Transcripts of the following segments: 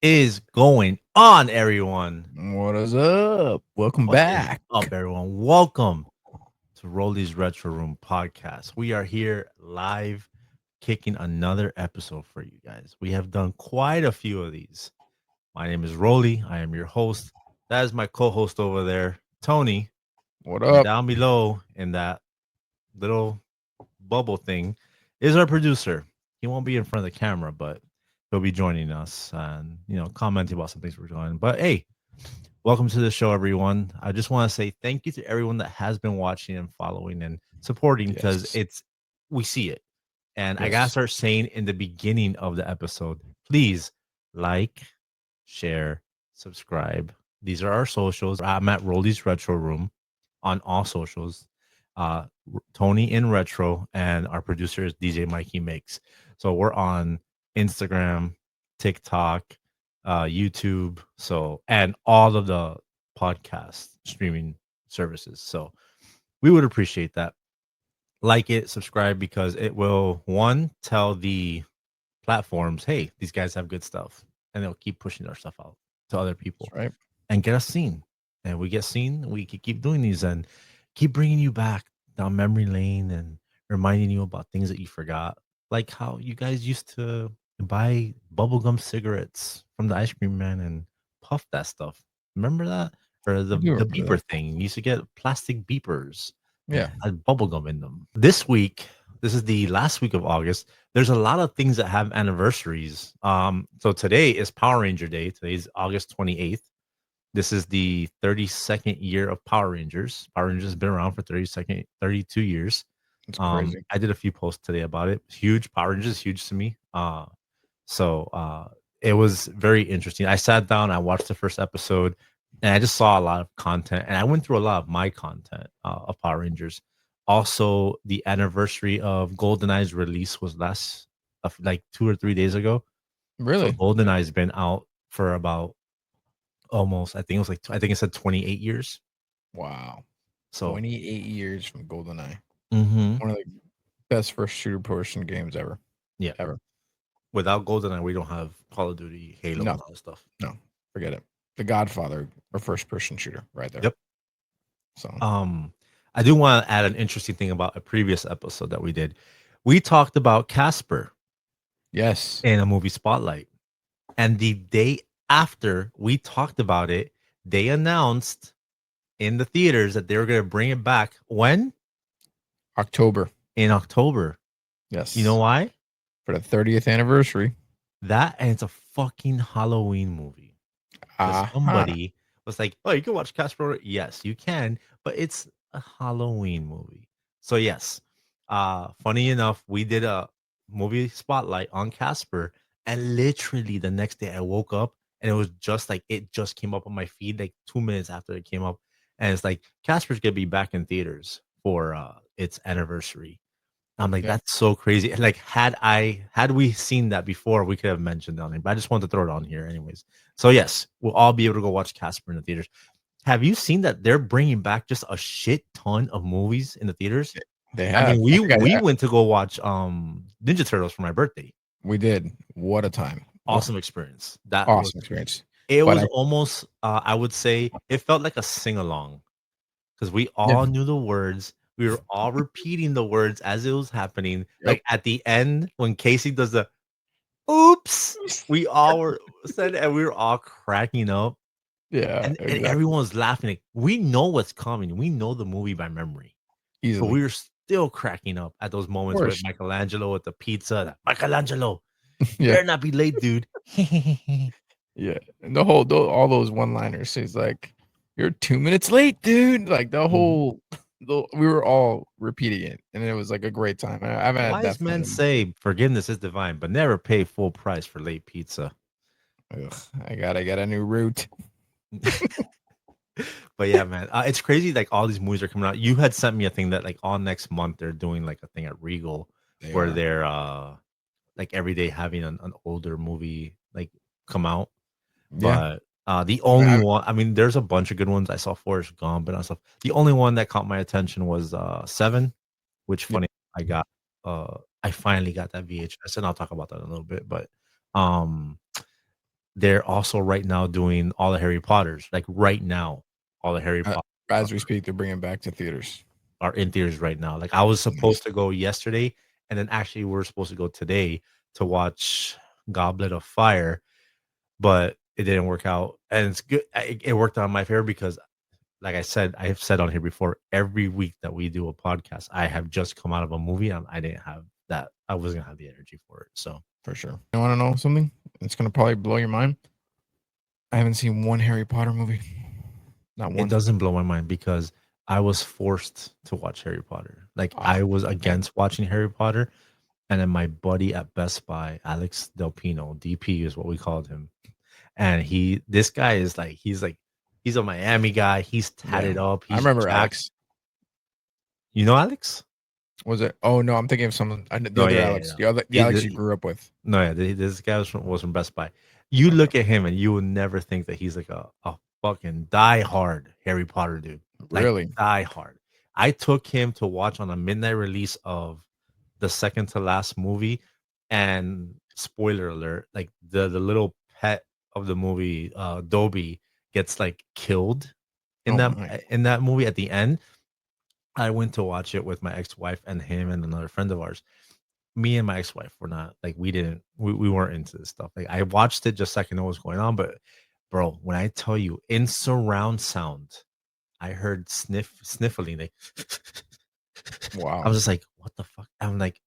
Is going on, everyone? What is up? Welcome What is back. up, everyone? Welcome to Roly's Retro Room podcast. We are here live kicking another episode for you guys. We have done quite a few of these. My name is Roly. I am your host. That is my co host over there, Tony. What And up? down below in that little bubble thing is our producer. He won't be in front of the camera, but he'll be joining us and, commenting about some things we're doing. But hey, welcome to the show, everyone. I just want to say thank you to everyone that has been watching and following and supporting because Yes. we see it. And I gotta Yes. start saying in the beginning of the episode, please like, share, subscribe. These are our socials. I'm at Rolly's Retro Room on all socials. Tony in Retro, and our producer is DJ Mikey Makes. So we're on Instagram, TikTok, YouTube, and all of the podcast streaming services. So we would appreciate that. Like it, subscribe because it will one tell the platforms, hey, these guys have good stuff, and they'll keep pushing our stuff out to other That's people right. and get us seen. And we get seen, we can keep doing these and keep bringing you back down memory lane and reminding you about things that you forgot, like how you guys used to buy bubblegum cigarettes from the ice cream man and puff that stuff. Remember that? Or I do the remember beeper that. thing. You used to get plastic beepers and Yeah. had bubblegum in them. This week, this is the last week of August. There's a lot of things that have anniversaries. So today is Power Ranger Day. Today's August 28th. This is the 32nd year of Power Rangers. Power Rangers has been around for 32 years. It's crazy. I did a few posts today about it. Huge. Power Rangers is huge to me. So it was very interesting. I sat down, I watched the first episode, and I just saw a lot of content. And I went through a lot of my content of Power Rangers. Also, the anniversary of GoldenEye's release was like 2 or 3 days ago. So Really? GoldenEye's been out for about almost, I think it was like, I think it said 28 years. Wow. So, 28 years from GoldenEye. mhm, One of the best first shooter person games ever. yeah. Ever. Without GoldenEye, we don't have Call of Duty, Halo, and No. all that stuff. No. Forget it. The Godfather or first person shooter right there. Yep. So Um, I do want to add an interesting thing about a previous episode that we did. We talked about Casper yes. in a movie spotlight, and the day after we talked about it, they announced in the theaters that they were going to bring it back. When? October. In October. You know Yes. why? For the 30th anniversary. That, and it's a fucking Halloween movie. Because Aha. somebody was like, "Oh, you can watch Casper." Yes, you can, but it's a Halloween movie. So yes, funny enough, we did a movie spotlight on Casper, and literally the next day I woke up and it was just like it just came up on my feed like 2 minutes after it came up, and it's like Casper's gonna be back in theaters for its anniversary. I'm like, Yeah. that's so crazy. Like, had we seen that before, we could have mentioned it on it, but I just wanted to throw it on here anyways. So yes, we'll all be able to go watch Casper in the theaters. Have you seen that they're bringing back just a shit ton of movies in the theaters? They I mean, have. I we think we went to go watch Ninja Turtles for my birthday. we did. What a time. Awesome experience. That was Awesome experience. it But was I almost I would say it felt like a sing along because we yeah, all knew the words. We were all repeating the words as it was happening. yep. Like at the end, when Casey does the oops, we all were said, and we were all cracking up, Yeah, and exactly. everyone was laughing. Like, we know what's coming. We know the movie by memory, but Easily. we were still cracking up at those Of moments with course. Michelangelo with the pizza. Michelangelo, you Yeah. better not be late, dude. Yeah. And all those one-liners. He's like, "You're 2 minutes late, dude." Like the Mhm. whole we were all repeating it, and it was like a great time. I haven't had that Wise fun men in say forgiveness is divine, but never pay full price for late pizza. ugh, I gotta get a new route. But yeah, man, it's crazy. Like all these movies are coming out. You had sent me a thing that like all next month they're doing like a thing at Regal They where are. they're like every day having an older movie like come out. Yeah. But the I only haven't one, I mean, there's a bunch of good ones. I saw Forrest Gump and all stuff. The only one that caught my attention was Seven, which yeah. funny I got I finally got that VHS, and I'll talk about that in a little bit. But um they're also right now doing all the Harry Potters. Like right now, all the Harry Potter As we speak, they're bringing back to theaters. are in theaters right now. Like I was Nice. supposed to go yesterday, and then actually we're supposed to go today to watch Goblet of Fire, but it didn't work out. And it's good. It worked out in my favor because, like I said, I have said on here before, every week that we do a podcast, I have just come out of a movie and I didn't have that. I wasn't gonna have the energy for it. So For sure. You want to know something? It's gonna probably blow your mind. I haven't seen one Harry Potter movie. Not it one. doesn't blow my mind because I was forced to watch Harry Potter. Like Ah, I was man. against watching Harry Potter. And then my buddy at Best Buy, Alex Del Pino, DP is what we called him. And this guy is he's a Miami guy. He's Yeah. tatted up. I He's remember jacked. Alex. You know Alex? Was it? Oh no, I'm thinking of someone. The No, other yeah, yeah, Alex. yeah. The Alex you grew up with. No, yeah, this guy was from Best Buy. You Okay. look at him and you will never think that he's like a fucking die-hard Harry Potter dude. Like Really? die-hard. I took him to watch on a midnight release of the second to last movie, and spoiler alert, like the little pet of the movie, Dobby, gets like killed Oh my. in that movie at the end. I went to watch it with my ex-wife and him and another friend of ours. Me and my ex-wife were not like we weren't into this stuff. Like I watched it just so I can know what's going on, but bro, when I tell you in surround sound, I heard sniffling like I Wow. was just like, what the fuck? I'm like,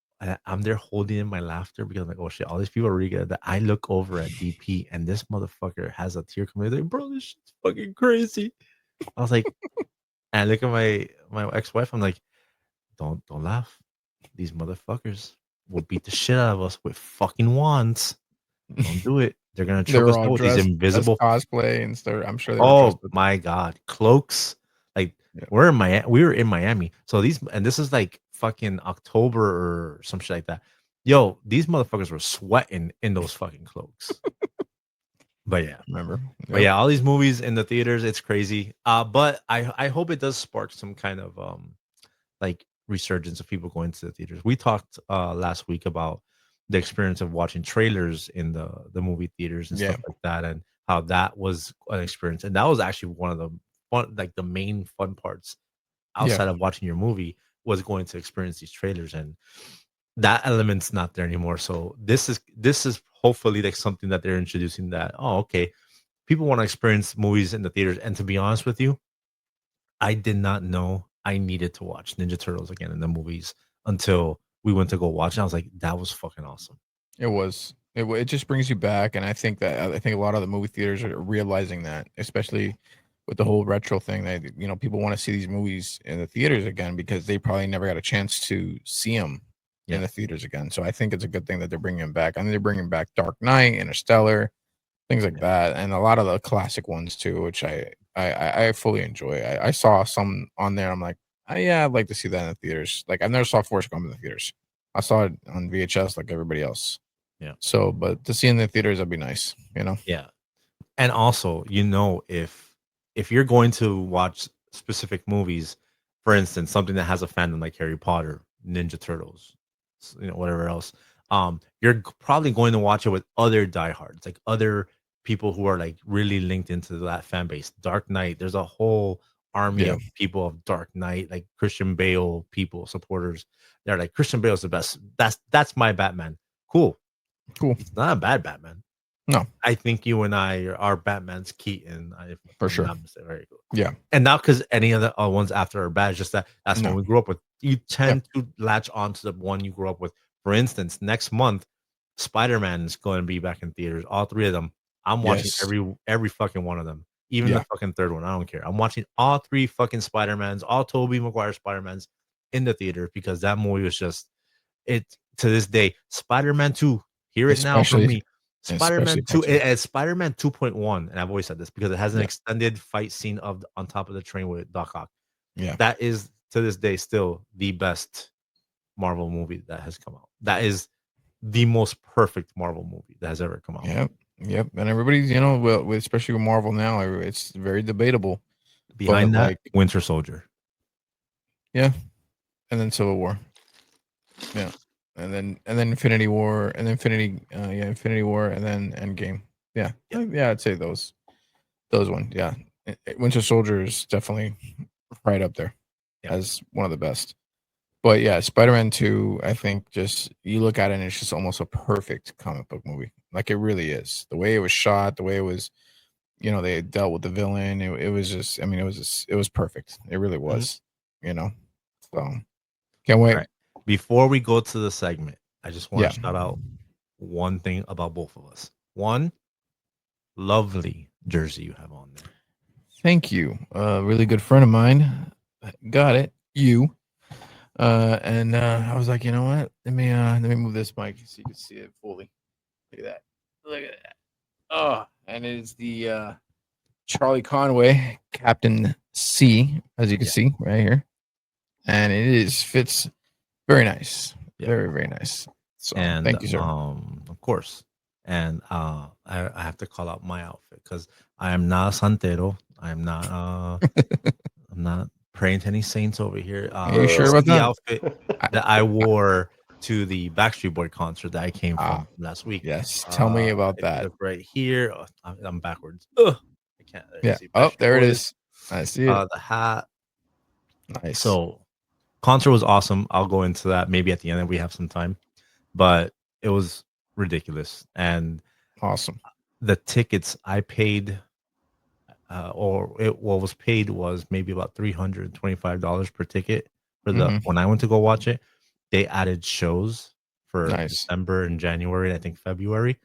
I'm there holding in my laughter because I'm like, oh shit, all these people are really good. That I look over at DP and this motherfucker has a tear coming. Like, bro, this shit's fucking crazy. I was like, and I look at my ex-wife, I'm like, don't laugh. These motherfuckers will beat the shit out of us with fucking wands. Don't do it. They're gonna They choke were us all out with these dressed as invisible. cosplay and stuff. I'm sure they were dressed Oh with. my god, cloaks. Like Yeah. we were in Miami. So this is like fucking October or some shit like that. Yo, these motherfuckers were sweating in those fucking cloaks. But yeah. Remember? But Yep. yeah, all these movies in the theaters, it's crazy. But I hope it does spark some kind of like resurgence of people going to the theaters. We talked last week about the experience of watching trailers in the movie theaters and Yeah. stuff like that, and how that was an experience. And that was actually one of the fun, like the main fun parts Yeah. outside of watching your movie was going to experience these trailers, and that element's not there anymore. So this is hopefully like something that they're introducing that, oh, okay, people want to experience movies in the theaters. And to be honest with you, I did not know I needed to watch Ninja Turtles again in the movies until we went to go watch it. I was like, that was fucking awesome. It was. It just brings you back, and I think a lot of the movie theaters are realizing that, especially with the whole retro thing. That people want to see these movies in the theaters again because they probably never got a chance to see them in Yeah. the theaters again. So I think it's a good thing that they're bringing them back. I mean, they're bringing back Dark Knight, Interstellar, things like Yeah. that, and a lot of the classic ones too, which I fully enjoy. I saw some on there. I'm like, yeah, I'd like to see that in the theaters. Like I never saw Forrest Gump in the theaters. I saw it on VHS like everybody else. Yeah. So, but to see in the theaters, that'd be nice. Yeah. And also, if you're going to watch specific movies, for instance, something that has a fandom like Harry Potter, Ninja Turtles, whatever else, you're probably going to watch it with other diehards, like other people who are like really linked into that fan base. Dark Knight, there's a whole army Yeah, of people of Dark Knight, like Christian Bale people, supporters. They're like, Christian Bale's the best. That's my Batman. Cool. cool. He's not a bad Batman. No, I think you and I are Batman's Keaton, if for I'm sure. not mistaken. Very cool. Yeah, And not because any of the ones after are bad, it's just that's one no, we grew up with. You yeah, tend to latch on to the one you grew up with. For instance, next month, Spider-Man is going to be back in theaters. All three of them. I'm watching yes, every fucking one of them. Even the yeah, fucking third one. I don't care. I'm watching all three fucking Spider-Mans, all Tobey Maguire Spider-Mans in the theater because that movie was just it to this day. Spider-Man 2, hear it now from especially me. especially Spider-Man 2, part two. Spider-Man 2.1, and I've always said this because it has an Yeah, extended fight scene on top of the train with Doc Ock. yeah, That is to this day still the best Marvel movie that has come out. That is the most perfect Marvel movie that has ever come out. yep, yep. And everybody's well, especially with Marvel now, it's very debatable. But Behind that, like, Winter Soldier. yeah, and then Civil War, yeah, and then Infinity War, and then Infinity War, and then Endgame. Yeah, Yep. yeah, I'd say those ones. Yeah, Winter Soldier is definitely right up there Yep. as one of the best. But yeah, Spider-Man 2, I think just you look at it and it's just almost a perfect comic book movie. Like it really is. The way it was shot, the way it was, they dealt with the villain. It was just, I mean, it was perfect. It really Mhm. was, you know. So can't All wait. right. Before we go to the segment, I just want Yeah. to shout out one thing about both of us. One, lovely jersey you have on there. Thank you. A really good friend of mine got it. You. And I was like, you know what? Let me move this mic so you can see it fully. Look at that. Look at that. Oh, and it is the Charlie Conway, Captain C, as you can Yeah. see right here. And it is fits very nice. Yep. Very, very nice. So And thank you, sir. of course. And I have to call out my outfit because I am not a santero. I'm not praying to any saints over here. Are you sure This is about the that? outfit I, that I wore to the Backstreet Boy concert that I came ah, from last week. yes. Tell me about If you that. look right here, I'm backwards. Ugh, I can't. Yeah. See Oh, Backstreet there it Boys. is. I see it. The hat. Nice. So concert was awesome. I'll go into that maybe at the end if we have some time, but it was ridiculous. And Awesome. the tickets I paid, what was paid was maybe about $325 per ticket for the Hmm. when I went to go watch it. They added shows for Nice. December and January, and I think February.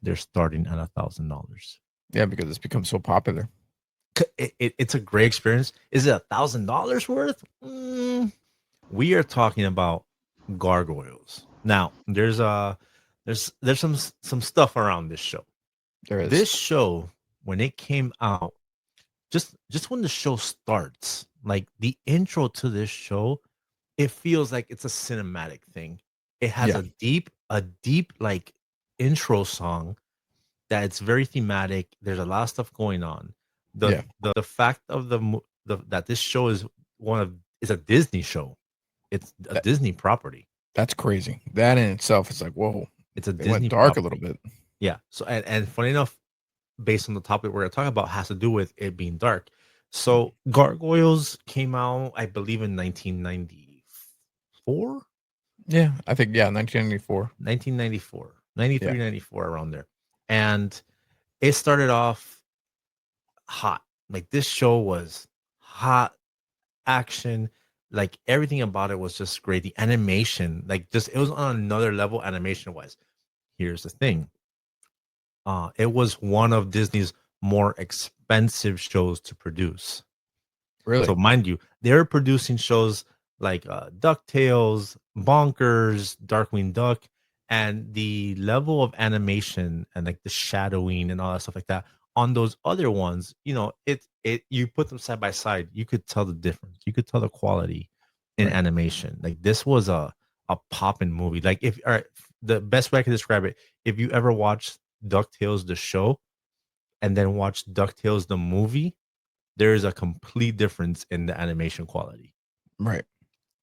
They're starting at $1,000. Yeah, because it's become so popular. It's a great experience. Is it $1,000 worth? We are talking about Gargoyles. Now, there's some stuff around this show. There is. This show, when it came out, just when the show starts, like the intro to this show, it feels like it's a cinematic thing. It has Yeah. a deep like intro song that it's very thematic. There's a lot of stuff going on. The Yeah. the fact of that this show is a Disney show. It's a That Disney property. that's crazy. That in itself is like, whoa. It's a They went Disney dark a little property. bit. Yeah. So and funny enough, based on the topic we're gonna talk about, has to do with it being dark. So Gargoyles came out, I believe, in 1994, Yeah, I think 1994. 1994, 93, Yeah. 94, around there. And it started off hot. Like this show was hot action. Like everything about it was just great. The animation, like just it was on another level animation wise. Here's the thing. It was one of Disney's more expensive shows to produce. Really? So mind you, they're producing shows like DuckTales, Bonkers, Darkwing Duck, and the level of animation and like the shadowing and all that stuff like that on those other ones, it you put them side by side, you could tell the difference. You could tell the quality in Right. animation. Like this was a poppin' movie. Like if all right, the best way I can describe it, if you ever watched DuckTales the show and then watched DuckTales the movie, there is a complete difference in the animation quality. Right.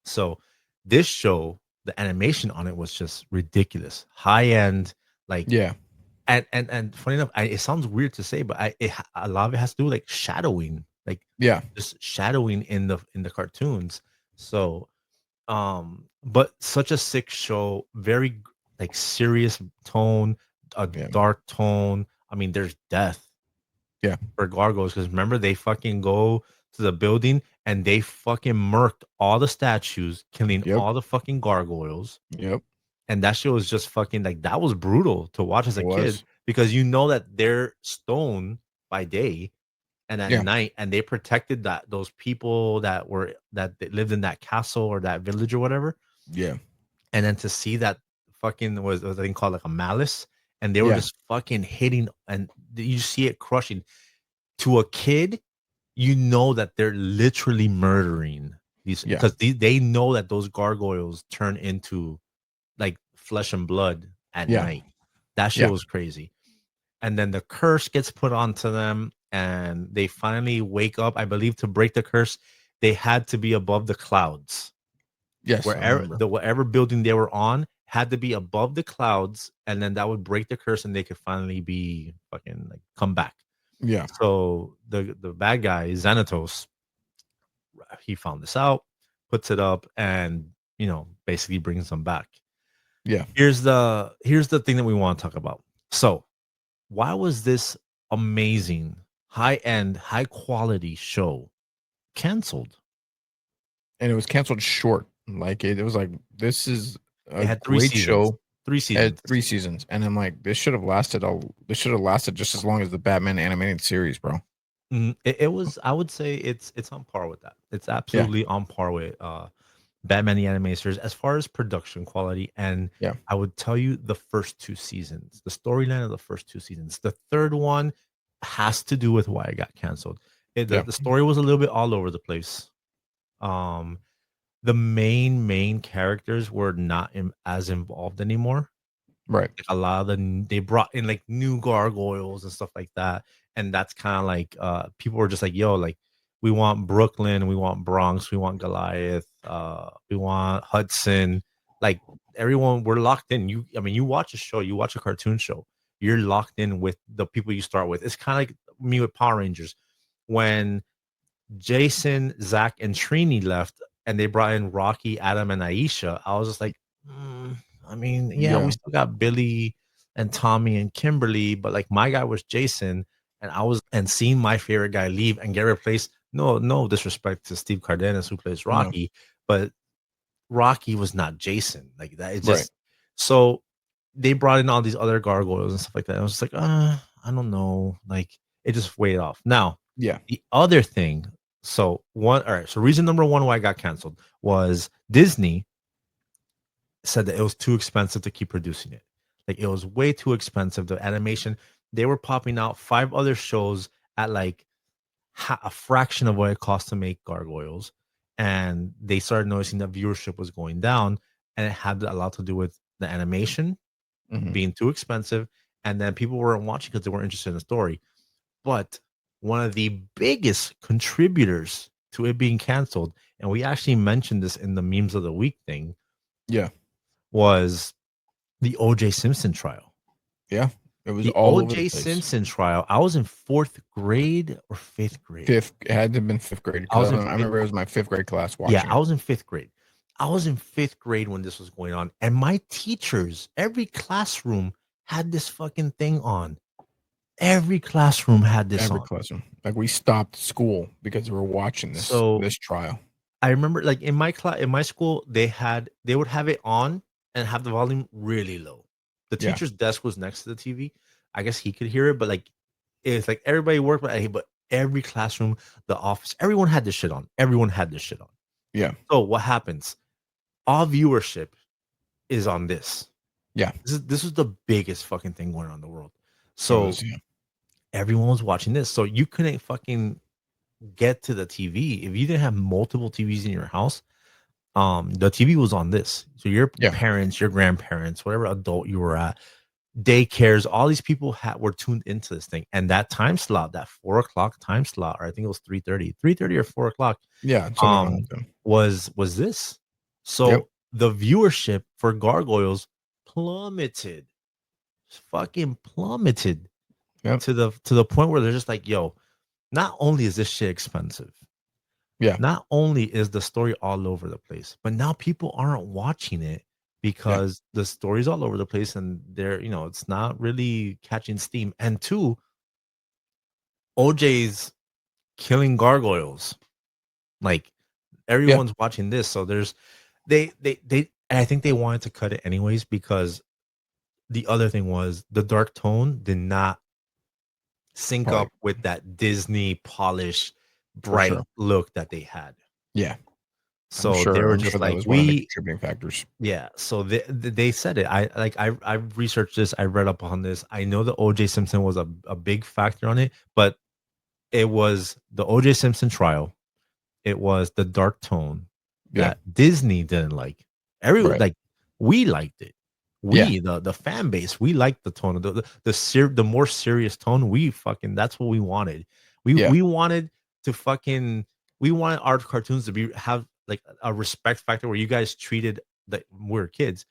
So this show, the animation on it was just ridiculous, high end, like Yeah. and funny enough, it sounds weird to say, but a lot of it has to do with like shadowing, like Yeah. just shadowing in the cartoons. So but such a sick show, very like serious tone, a Yeah. dark tone. I mean, there's death Yeah. for gargoyles because remember they fucking go to the building and they fucking murked all the statues, killing Yep. all the fucking gargoyles. Yep. And that shit was just fucking like that was brutal to watch as It a kid was. because you know that they're stone by day and at Yeah. night, and they protected those people that lived in that castle or that village or whatever. Yeah. And then to see that fucking was a thing called like a malice, and they were Yeah. just fucking hitting, and you see it crushing to a kid. You know that they're literally murdering these Yeah. because they know that those gargoyles turn into like flesh and blood at Yeah. night. That shit Yeah. was crazy. And then the curse gets put onto them, and they finally wake up. I believe to break the curse, they had to be above the clouds. Yes, I remember. Whatever building they were on had to be above the clouds, and then that would break the curse, and they could finally be fucking like come back. Yeah. So the bad guy Xanatos, he found this out, puts it up, and basically brings them back. Yeah. Here's the thing that we want to talk about. So why was this amazing, high end, high quality show canceled? And it was canceled short. Like it was like this is It a had three great seasons. show. Three Had seasons. 3 seasons, and I'm like, this should have lasted all. This should have lasted just as long as the Batman animated series, bro. It was. I would say it's on par with that. It's Yeah. absolutely on par with Batman the Animated Series as far as production quality. And Yeah. I would tell you the first two seasons, the storyline of the first two seasons. The third one has to do with why it got canceled. The Yeah. the story was a little bit all over the place. Um, the main characters were not as involved anymore. Right. Like a lot of they brought in like new gargoyles and stuff like that, and that's kind of like people were just like, yo, like we want Brooklyn, we want Bronx, we want Goliath, we want Hudson. Like everyone, we're locked in. You watch a show, you watch a cartoon show, you're locked in with the people you start with. It's kind of like me with Power Rangers when Jason, Zach, and Trini left, and they brought in Rocky, Adam, and Aisha. I was just like, "Mm, I mean, yeah, we Yeah. still got Billy and Tommy and Kimberly, but like my guy was Jason, and seeing my favorite guy leave and get replaced. No disrespect to Steve Cardenas who plays No. Rocky, but Rocky was not Jason like that. It Right. just so they brought in all these other gargoyles and stuff like that. I was just like, I don't know, like it just weighed off. Now Yeah. the other thing, all right. So reason number one why I got canceled was Disney said that it was too expensive to keep producing it. Like it was way too expensive. The animation, they were popping out 5 other shows at like a fraction of what it cost to make Gargoyles, and they started noticing that viewership was going down, and it had a lot to do with the animation Hmm. being too expensive, and then people weren't watching because they weren't interested in the story. But one of the biggest contributors to it being canceled, and we actually mentioned this in the memes of the week thing, Yeah. was the OJ Simpson trial. Yeah. It was The all over the OJ place. Simpson trial, I was in fourth grade or fifth grade. Fifth, it had to have been fifth grade I was because in I fifth. remember it was my fifth grade class Yeah, watching I it. was in fifth grade. I was in fifth grade when this was going on, and my teachers, every classroom had this fucking thing on. Every classroom had this Every on. classroom, like we stopped school because we were watching this So this trial. I remember, like in my school, they would have it on and have the volume really low. The Yeah. teacher's desk was next to the TV. I guess he could hear it, but like it's like everybody worked, but every classroom, the office, everyone had this shit on. Everyone had this shit on. Yeah. So what happens? All viewership is on this. Yeah. This is the biggest fucking thing going on in the world. It So was. Yeah. everyone was watching this. So you couldn't fucking get to the TV if you didn't have multiple TVs in your house. The TV was on this. So your Yeah. parents, your grandparents, whatever adult you were at, daycares, all these people were tuned into this thing. And that time slot, that 4 o'clock time slot, or I think it was 3:30 or 4 o'clock, Yeah. Something around um, that time. was this. Yep. So the viewership for Gargoyles plummeted, fucking plummeted Yep. to the point where they're just like, yo, not only is this shit expensive, Yeah. not only is the story all over the place, but now people aren't watching it Yeah. because the story's all over the place and it's not really catching steam. And two, OJ's killing gargoyles. Like Yeah. everyone's watching this. So and I think they wanted to cut it anyways because the other thing was the dark tone did not sync Probably up with that Disney polished, for bright sure. look that they had. Yeah. I'm So they sure. were I'm sure just that like, was one of the contributing factors. yeah. So they said it. I researched this. I read up on this. I know the OJ Simpson was a big factor on it, but it was the OJ Simpson trial. It was the dark tone Yeah. that Disney didn't like. Right. Like we liked it. Yeah. The fan base, we liked the tone of the more serious tone. We fucking that's what we wanted. We Yeah. we wanted to fucking we wanted our cartoons to have like a respect factor where you guys treated, like we were kids,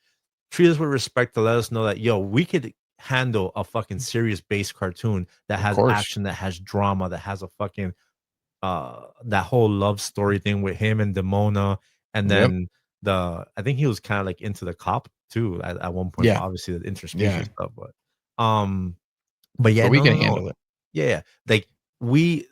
treat us with respect to let us know that we could handle a fucking serious base cartoon that Of has course. action, that has drama, that has a fucking that whole love story thing with him and Demona, and Yep. then I think he was kind of like into the cop too at one point, but Yeah. obviously the Yeah. interspecies stuff. Um, but yeah, But we no, can no, no, handle it. yeah, yeah. Like we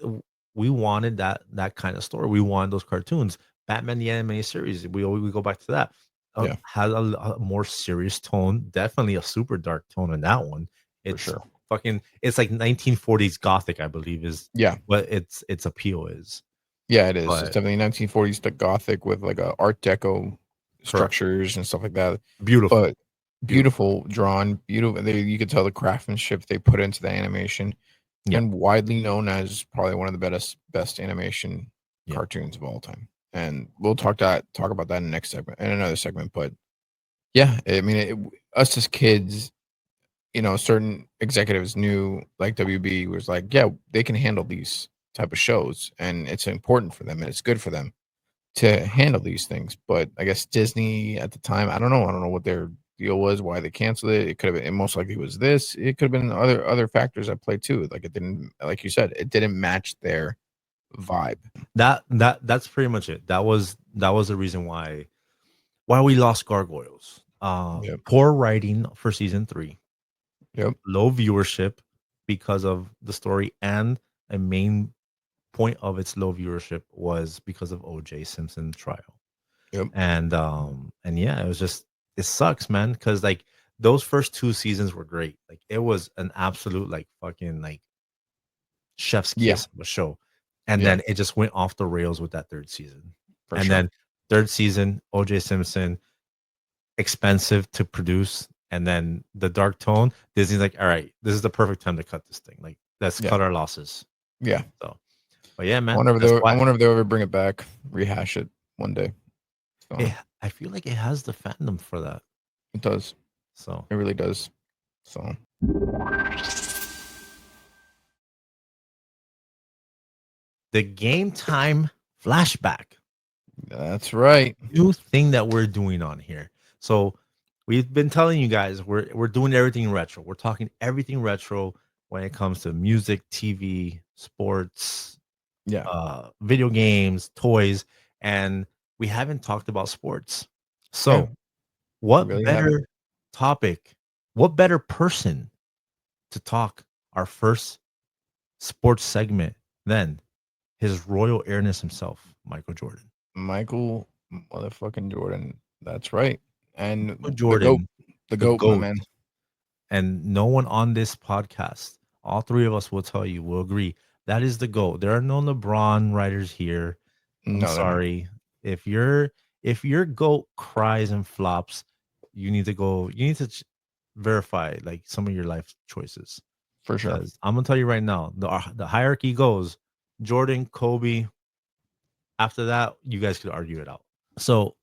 we wanted that kind of story. We wanted those cartoons. Batman the animated series. We go back to that. Yeah, Had a more serious tone. Definitely a super dark tone in that one. for It's sure. fucking. It's like 1940s gothic, I believe, is Yeah. what its appeal is. Yeah, it is. It's But definitely 1940s the Gothic with like a Art Deco correct, structures and stuff like that. beautiful, But beautiful. beautiful drawn, beautiful. You could tell the craftsmanship they put into the animation, Yeah, and widely known as probably one of the best animation yeah. cartoons of all time. And we'll talk about that in the next segment, in another segment. But yeah, I mean, us as kids, certain executives knew, like WB was like, yeah, they can handle these type of shows, and it's important for them, and it's good for them to handle these things. But I guess Disney at the time, I don't know. I don't know what their deal was, why they canceled it. It could have been, it most likely was this. It could have been other factors at play too. Like it didn't, like you said, it didn't match their vibe. That's pretty much it. That was the reason why we lost Gargoyles. Yep. Poor writing for season 3, Yep. low viewership because of the story, and a main point of its low viewership was because of OJ Simpson trial. Yep. And yeah, it was just, it sucks, man, because like those first 2 seasons were great. Like it was an absolute like fucking like chef's Yeah. kiss of a show. And Yeah. then it just went off the rails with that third season. For And sure. then third season, OJ Simpson, expensive to produce. And then the dark tone, Disney's like, all right, this is the perfect time to cut this thing. Like, let's Yeah. cut our losses. Yeah. So, but yeah, I man, wonder if that's I why wonder if they'll ever bring it back, rehash it one day. So I feel like it has the fandom for that. it does. So It really does. So the game time flashback, that's right. new thing that we're doing on here. So we've been telling you guys we're doing everything retro. We're talking everything retro when it comes to music, TV, sports, Yeah. video games, toys, and we haven't talked about sports. Yeah. So, We what really haven't. better topic, what better person to talk our first sports segment than his royal airness himself, Michael Jordan? Michael motherfucking Jordan. That's right. Michael And the goat. Jordan, The the goat, my GOAT. man. And no one on this podcast, all three of us will tell you, will agree that is the GOAT. There are no LeBron writers here. I'm No, they're not. sorry. If your GOAT cries and flops, you need to verify like some of your life choices. For sure. Because I'm gonna tell you right now, the hierarchy goes Jordan, Kobe. After that, you guys could argue it out. So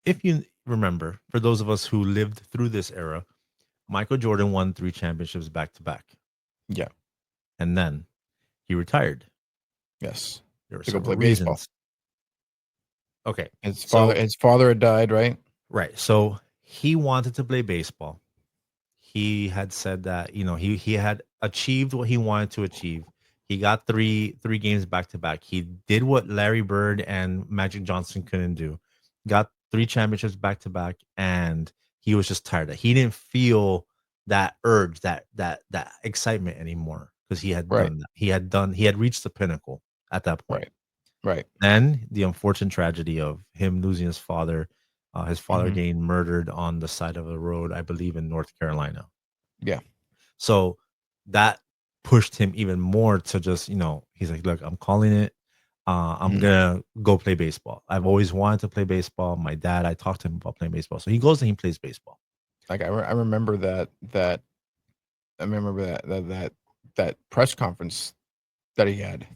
if you remember, for those of us who lived through this era, Michael Jordan won 3 championships back to back, Yeah. and then he retired. Yes. There were To go several play baseball. reasons. Okay, His father so his father had died, right? right, so he wanted to play baseball. He had said that he had achieved what he wanted to achieve. He got three games back to back. He did what Larry Bird and Magic Johnson couldn't do. Got 3 championships back to back, and he was just tired. He didn't feel that urge, that excitement anymore because he had Right. done that. He had reached the pinnacle at that point. Right. Right. Then the unfortunate tragedy of him losing his father. His father Hmm. getting murdered on the side of the road, I believe, in North Carolina. Yeah. So that pushed him even more to just, he's like, look, I'm calling it. I'm Hmm. gonna go play baseball. I've always wanted to play baseball. My dad, I talked to him about playing baseball. So he goes and he plays baseball, Like I remember that I remember that press conference that he had. Like,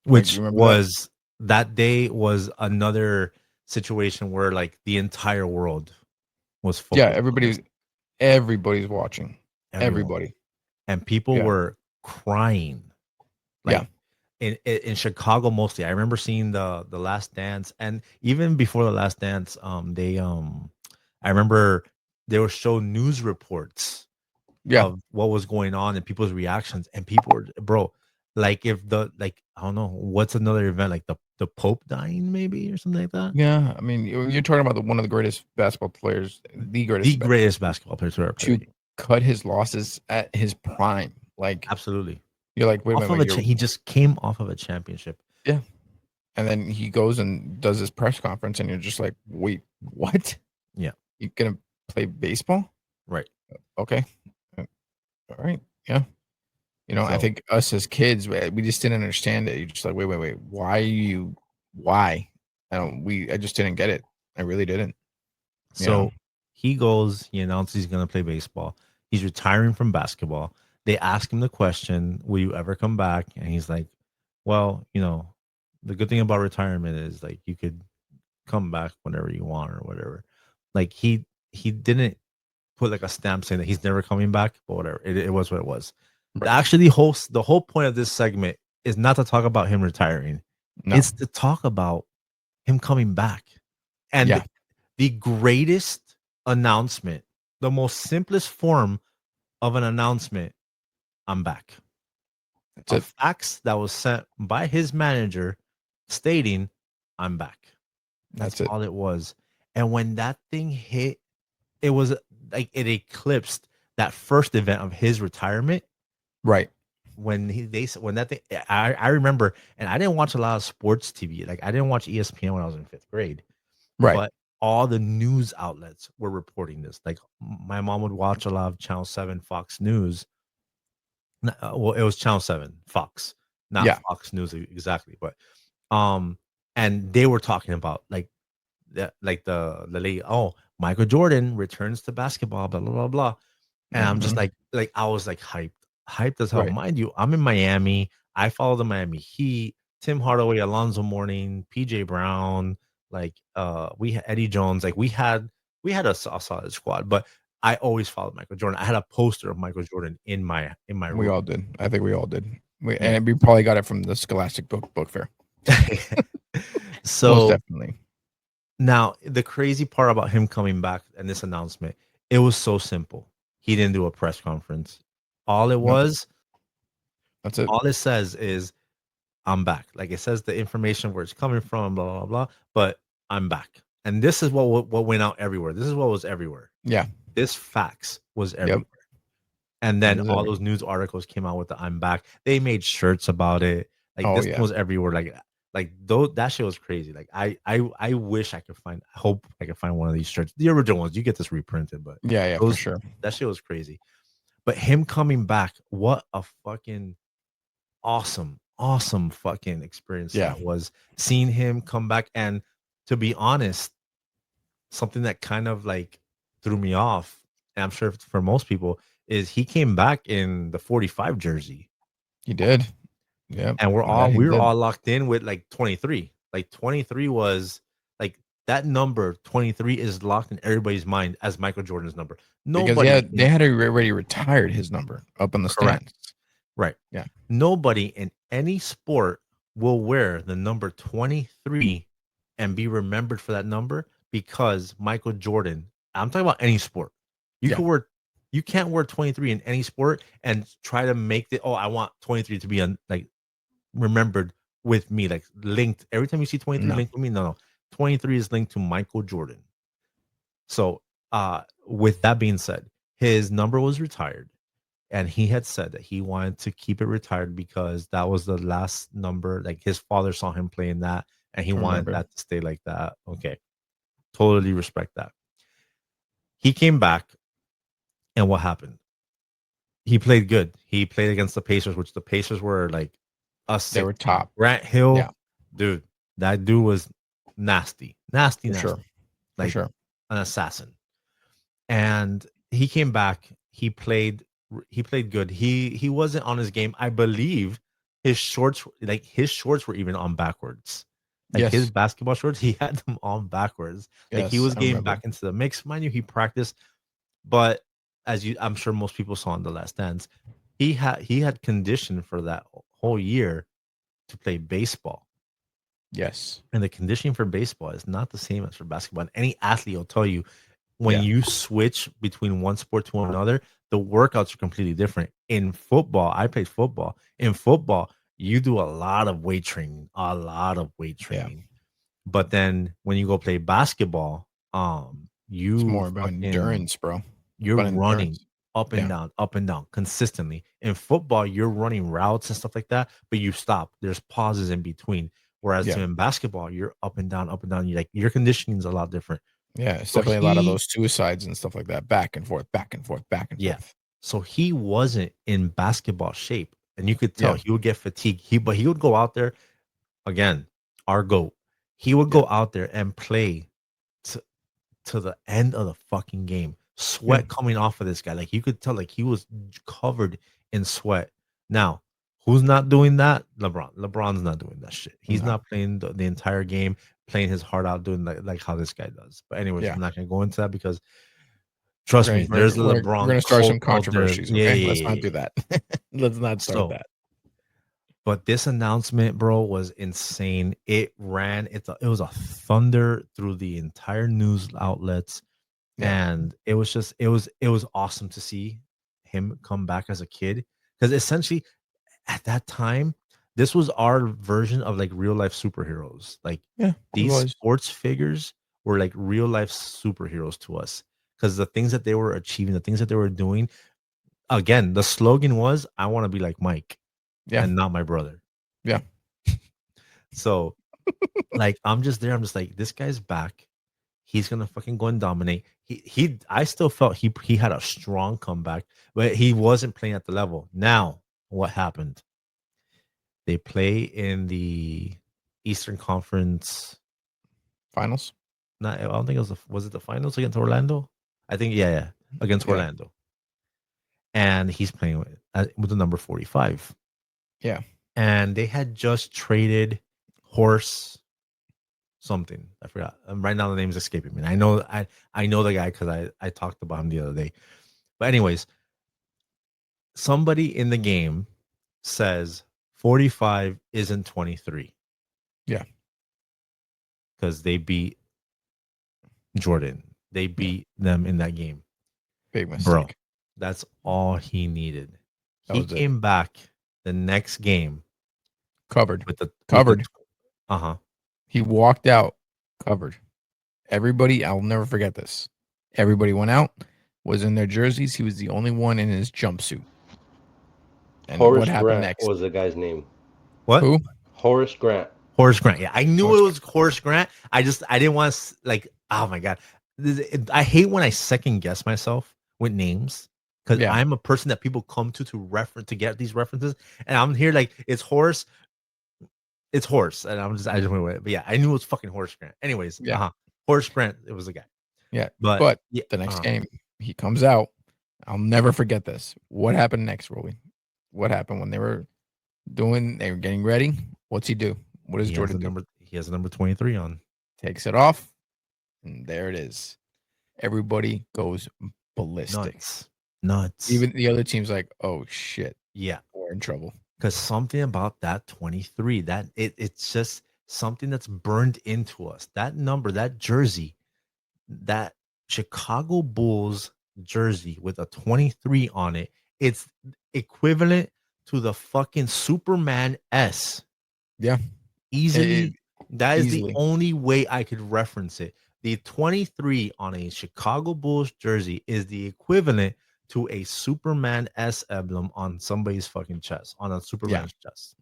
you which remember that? was that day was another situation where like the entire world was Yeah, focused on this. everybody's watching. Everyone. Everybody. And people Yeah. were crying. Yeah. Like in Chicago mostly. I remember seeing the Last Dance, and even before the Last Dance, I remember they would show news reports Yeah. of what was going on and people's reactions, and people were, bro, like if the like I don't know what's another event like the Pope dying maybe or something like that. Yeah. I mean, you're talking about one of the greatest basketball players, the The greatest greatest basketball player to ever play the to game. cut his losses at his prime. Like, Absolutely. you're like, wait a Off minute, of wait, you're he just came off of a championship. yeah. And then he goes and does his press conference, and you're just like, wait, what? Yeah. You gonna play baseball? Right. Okay. Uh, All right. Yeah. I So think us as kids, we just didn't understand it. You're just like, wait, wait, wait. Why are you? Why? I just didn't get it. I really didn't. You know. So he goes, he announces he's going to play baseball. He's retiring from basketball. They ask him the question, will you ever come back? And he's like, well, the good thing about retirement is like you could come back whenever you want or whatever. Like he didn't put like a stamp saying that he's never coming back, but whatever. It was what it was. Right. Actually, the whole point of this segment is not to talk about him retiring. No. It's to talk about him coming back. And Yeah. the greatest announcement, the most simplest form of an announcement, I'm back. That's A it. fax that was sent by his manager stating, I'm back. That's That's it. all it was. And when that thing hit, it was like it eclipsed that first event of his retirement. Right. When when that thing, I remember, and I didn't watch a lot of sports TV. Like I didn't watch ESPN when I was in fifth grade, Right. but all the news outlets were reporting this. Like my mom would watch a lot of Channel 7, Fox News. Well, it was Channel 7, Fox, not Yeah. Fox News exactly, but um, and they were talking about like the lady, oh, Michael Jordan returns to basketball, blah blah blah blah. And I'm just Hmm. like I was like hyped as hell. Right. Mind you, I'm in Miami. I follow the Miami Heat, Tim Hardaway, Alonzo Mourning, PJ Brown, like we had Eddie Jones. Like we had a solid squad, but I always followed Michael Jordan. I had a poster of Michael Jordan in my We room. all did. I think we all did. Yeah. And we probably got it from the Scholastic book fair. Most So definitely. now the crazy part about him coming back and this announcement, it was so simple. He didn't do a press conference. All it No, was, that's it. all it says is I'm back. Like it says the information where it's coming from, blah blah blah. But I'm back, and this is what went out everywhere. This is what was everywhere. Yeah. This fax was Yep. everywhere, and It then was all every. those news articles came out with the I'm back. They made shirts about it. Like Oh this thing yeah. was everywhere. Like though that shit was crazy. Like I wish I could find. I hope I can find one of these shirts. The original ones. You get this reprinted, but Yeah. Yeah. For those sure. that shit was crazy. But him coming back, what a fucking awesome fucking experience Yeah. that was, seeing him come back. And to be honest, something that kind of like threw me off, and I'm sure for most people, is he came back in the 45 jersey, He did. Yep. and That he we were did. all locked in with like 23. Like 23 was like that number 23 is locked in everybody's mind as Michael Jordan's number. Because Nobody they in had already retired his number up in the correct. stands. Right. Yeah. Nobody in any sport will wear the number 23 and be remembered for that number because Michael Jordan. I'm talking about any sport. You Yeah. could wear you can't wear 23 in any sport and try to make the I want 23 to be like remembered with me, like linked. Every time you see 23 No. linked with me, no. 23 is linked to Michael Jordan. So with that being said, his number was retired, and he had said that he wanted to keep it retired because that was the last number. Like his father saw him playing that, and he I wanted remember. that to stay like that. Okay, totally respect that. He came back, and what happened? He played good. He played against the Pacers, which the Pacers were like a They sick were team. top. Grant Yeah. Hill, dude, that dude was nasty, nasty, For sure. nasty, For like sure. an assassin. And he came back. He played good. He wasn't on his game. I believe his shorts were even on backwards. Like his Yes. basketball shorts, he had them on backwards. Like he Yes. was I getting remember. back into the mix. Mind you, he practiced, but I'm sure most people saw in the last dance, he had conditioned for that whole year to play baseball. Yes. And the conditioning for baseball is not the same as for basketball. And any athlete will tell you when Yeah. you switch between one sport to another, the workouts are completely different. In football, I played football. In football, you do a lot of weight training, a lot of weight Yeah. training. But then when you go play basketball, It's you more about fucking endurance, bro. you're About running endurance. Yeah. up and down consistently. In football, you're running routes and stuff like that, but you stop. There's pauses in between. Whereas Yeah. in basketball, you're up and down, up and down. You like your conditioning is a lot different. Yeah. It's So definitely a lot of he, those suicides and stuff like that. Back and forth, back and forth, back and yeah. forth. So he wasn't in basketball shape, and you could tell Yeah. he would get fatigued. But he would go out there again. Our goat. He would Yeah. go out there and play to the end of the fucking game. Yeah. Sweat coming off of this guy. Like you could tell like he was covered in sweat. Now, who's not doing that? LeBron. LeBron's not doing that shit. He's No. not playing the entire game, playing his heart out, doing like how this guy does. But anyways, Yeah. I'm not gonna go into that because trust me, We're there's a we're LeBron gonna start cult some out there. controversies. Yeah, Okay, yeah, let's yeah, not yeah. do that. Let's not start So, that. but this announcement, bro, was insane. It ran. It was a thunder through the entire news outlets. Yeah. And it was awesome to see him come back as a kid because essentially at that time this was our version of like real life superheroes. Like Yeah. It these was. sports figures were like real life superheroes to us because the things that they were achieving, the things that they were doing. Again, the slogan was, "I want to be like Mike Yeah. and not my brother." Yeah. So like I'm just there, I'm just like, this guy's back. He's gonna fucking go and dominate. I still felt he had a strong comeback, but he wasn't playing at the level. Now, what happened? They play in the Eastern Conference. Finals. Not, I don't think it was it the finals against Orlando? I think yeah, against Yeah. Orlando, and he's playing with the number 45. Yeah. And they had just traded Horse something. I forgot. Right now the name is escaping me. I know the guy because I talked about him the other day. But anyways, somebody in the game says 45 isn't 23 Yeah. because they beat Jordan. They Yeah. beat them in that game. Big Bro, mistake. that's all he needed. That He was it. came back the next game Covered. with the Covered. uh-huh. He walked out covered. Everybody, I'll never forget this. Everybody went out, was in their jerseys. He was the only one in his jumpsuit. And what Horace happened Grant next? was the guy's name. What? Who? Horace Grant. Horace Grant. Yeah, I knew it Horace was Horace Grant. I didn't want to like. Oh my god, I hate when I second guess myself with names because Yeah. I'm a person that people come to reference to get these references, and I'm here like it's Horace, and I just went with it. But yeah, I knew it was fucking Horace Grant. Anyways, Yeah. Horace Grant, it was the guy. Yeah. But But yeah, the next game, he comes out. I'll never forget this. What happened next, Roly? What happened when they were getting ready? What's he do? What does Jordan do? he has a number 23 on. Takes it off, and there it is. Everybody goes ballistic. Nuts. Even the other team's like, oh shit, Yeah. we're in trouble. Because something about that 23, it's just something that's burned into us. That number, that jersey, that Chicago Bulls jersey with a 23 on it, it's equivalent to the fucking Superman S. Yeah. Easily. That is the Easily. only way I could reference it. The 23 on a Chicago Bulls jersey is the equivalent to a Superman S emblem on somebody's fucking chest, on a Superman's chest.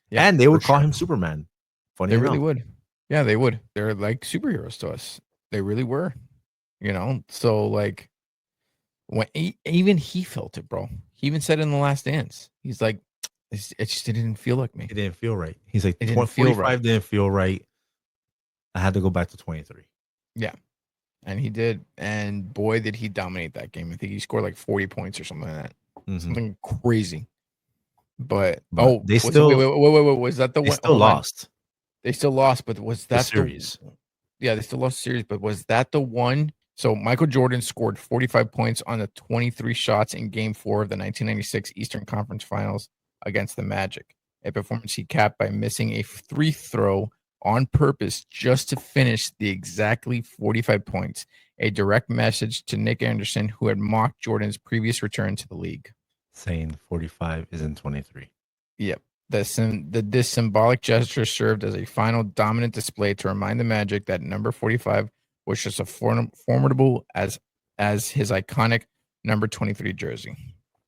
Yeah, And they for would call sure. him Superman. Funny They enough. really would. Yeah, they would. They're like superheroes to us. They really were. So like when even he felt it, bro. He even said in the last dance, he's like, it just didn't feel like me. It didn't feel right. He's like, It didn't feel 45 right. didn't feel right. I had to go back to 23. Yeah. And he did. And boy, did he dominate that game. I think he scored like 40 points or something like that. Mhm. Something crazy. But They wait, was that the they one? still Hold on. lost They still lost, but was the that series. Yeah, they still lost the series, but was that the one? So Michael Jordan scored 45 points on the 23 shots in Game 4 of the 1996 Eastern Conference Finals against the Magic, a performance he capped by missing a free throw on purpose just to finish the exactly 45 points, a direct message to Nick Anderson, who had mocked Jordan's previous return to the league. Saying 45 is in 23. Yep. This symbolic gesture served as a final dominant display to remind the Magic that number 45 was just as formidable as his iconic number 23 jersey,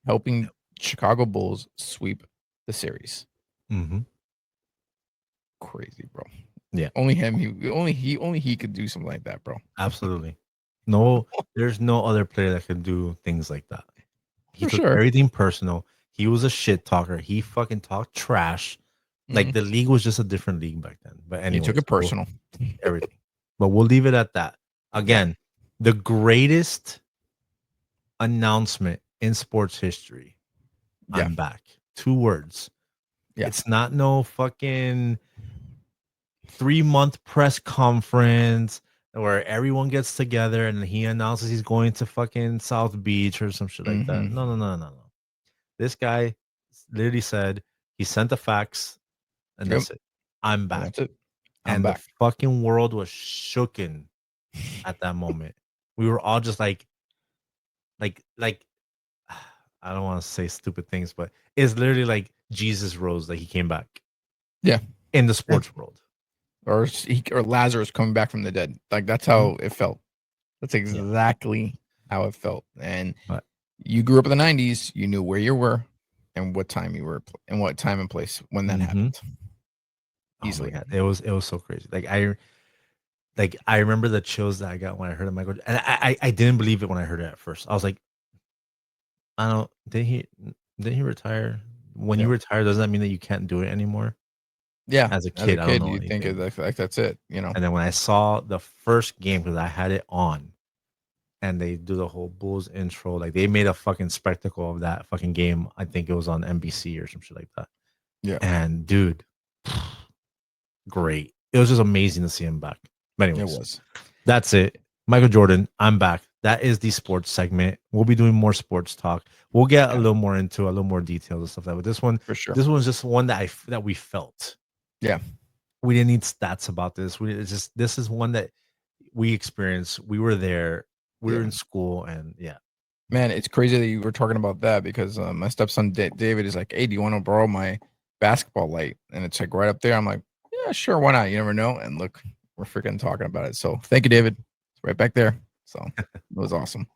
helping Chicago Bulls sweep the series. Mm-hmm. Crazy, bro. Yeah. Only he could do something like that, bro. Absolutely. No, there's no other player that can do things like that. He For took sure. everything personal. He was a shit talker. He fucking talked trash. Like Mhm. the league was just a different league back then. But He took anyways, it personal. everything. But we'll leave it at that. Yeah. Again, the greatest announcement in sports history. Yeah. I'm back. 2 words. Yeah. It's not no fucking 3-month press conference where everyone gets together and he announces he's going to fucking South Beach or some shit like that. Mhm. No. This guy literally said he sent the fax and Yep. that's it. I'm And back. that's it. I'm And the back. fucking world was shooken at that moment. We were all just like I don't want to say stupid things, but it's literally like Jesus rose, like he came back Yeah. in the Yeah. sports world. Or Lazarus coming back from the dead. Like that's Mhm. how it felt. That's Yeah. exactly how it felt. And But you grew up in the 90s, you knew where you were and what time you were and what time and place when that mhm. happened. Oh my Easily. god, it was so crazy. Like I remember the chills that I got when I heard of Michael, and I didn't believe it when I heard it at first. I was like, I don't did he retire? When you Yeah. retire, doesn't that mean that you can't do it anymore? Yeah. As a As a kid, I don't kid, know you think anything. like that's it, And then when I saw the first game, because I had it on, and they do the whole Bulls intro, like they made a fucking spectacle of that fucking game. I think it was on NBC or some shit like that. Yeah. And dude, great. It was just amazing to see him back. But It anyways, was. that's it. Michael Jordan, I'm back. That is the sports segment. We'll be doing more sports talk. We'll get a Yeah. little more into a little more details and stuff like that. But For sure. this one's just one that we felt. Yeah. We didn't need stats about this. It's just this is one that we experienced. We were there. We were Yeah. in school, and yeah. Man, it's crazy that you were talking about that because my stepson David is like, "Hey, do you want to borrow my basketball light?" And it's like right up there. I'm like, "Yeah, sure, why not? You never know." And look, we're freaking talking about it. So thank you, David. It's right back there. So it was awesome.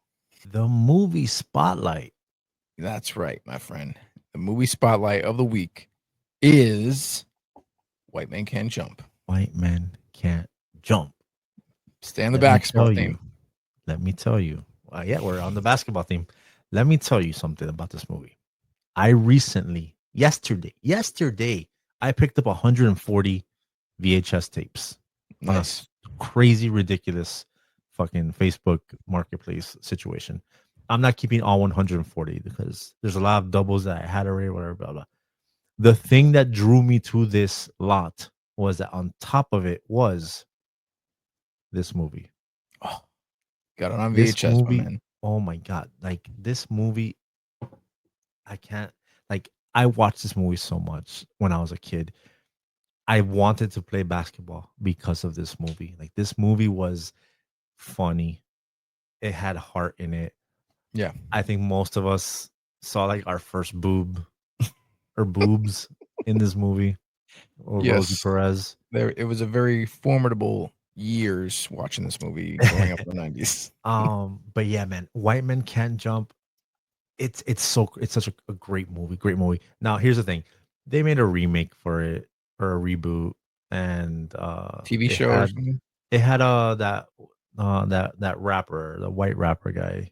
The movie spotlight. That's right, my friend. The movie spotlight of the week is White Man Can't Jump. White men can't jump. Stay on the Let me basketball tell theme. you. Let me tell you. Yeah, we're on the basketball theme. Let me tell you something about this movie. I recently, yesterday, I picked up 140 VHS tapes on a Nice. crazy, ridiculous fucking Facebook marketplace situation. I'm not keeping all 140 because there's a lot of doubles that I had already, whatever, blah, blah. The thing that drew me to this lot was that on top of it was this movie. Oh, got it on This VHS, my movie, man. oh my God. Like this movie, I can't, like, I watched this movie so much when I was a kid. I wanted to play basketball because of this movie. Like this movie was funny. It had heart in it. Yeah. I think most of us saw like our first boob or boobs in this movie or Rosie Yes. Perez. There it was a very formidable years watching this movie growing up in the 90s. But yeah, man, White Men Can't Jump. It's such a great great movie. Now here's the thing. They made a remake for it or a reboot and TV show or something? it had that rapper, the white rapper guy.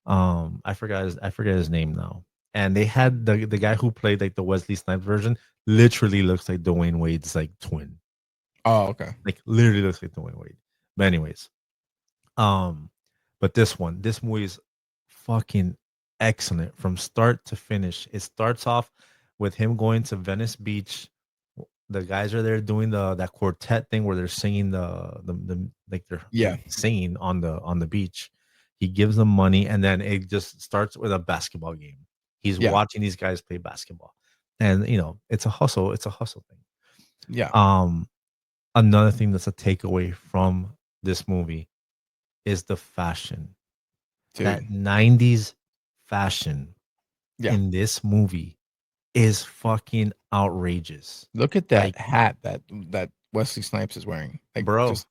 I forget his name now. And they had the guy who played like the Wesley Snipes version literally looks like Dwayne Wade's like twin. Oh, okay. Like literally looks like Dwayne Wade. But anyways, um, but this movie is fucking excellent from start to finish. It starts off with him going to Venice Beach. The guys are there doing that quartet thing where they're singing the like they're Yeah. like singing on the beach. He gives them money, and then it just starts with a basketball game. He's Yeah. watching these guys play basketball, and it's a hustle. It's a hustle thing. Yeah. Um, Another thing that's a takeaway from this movie is the fashion. That dude. 90s fashion Yeah, in this movie is fucking outrageous. look at Like, that hat that Wesley Snipes is wearing. Like, bro. just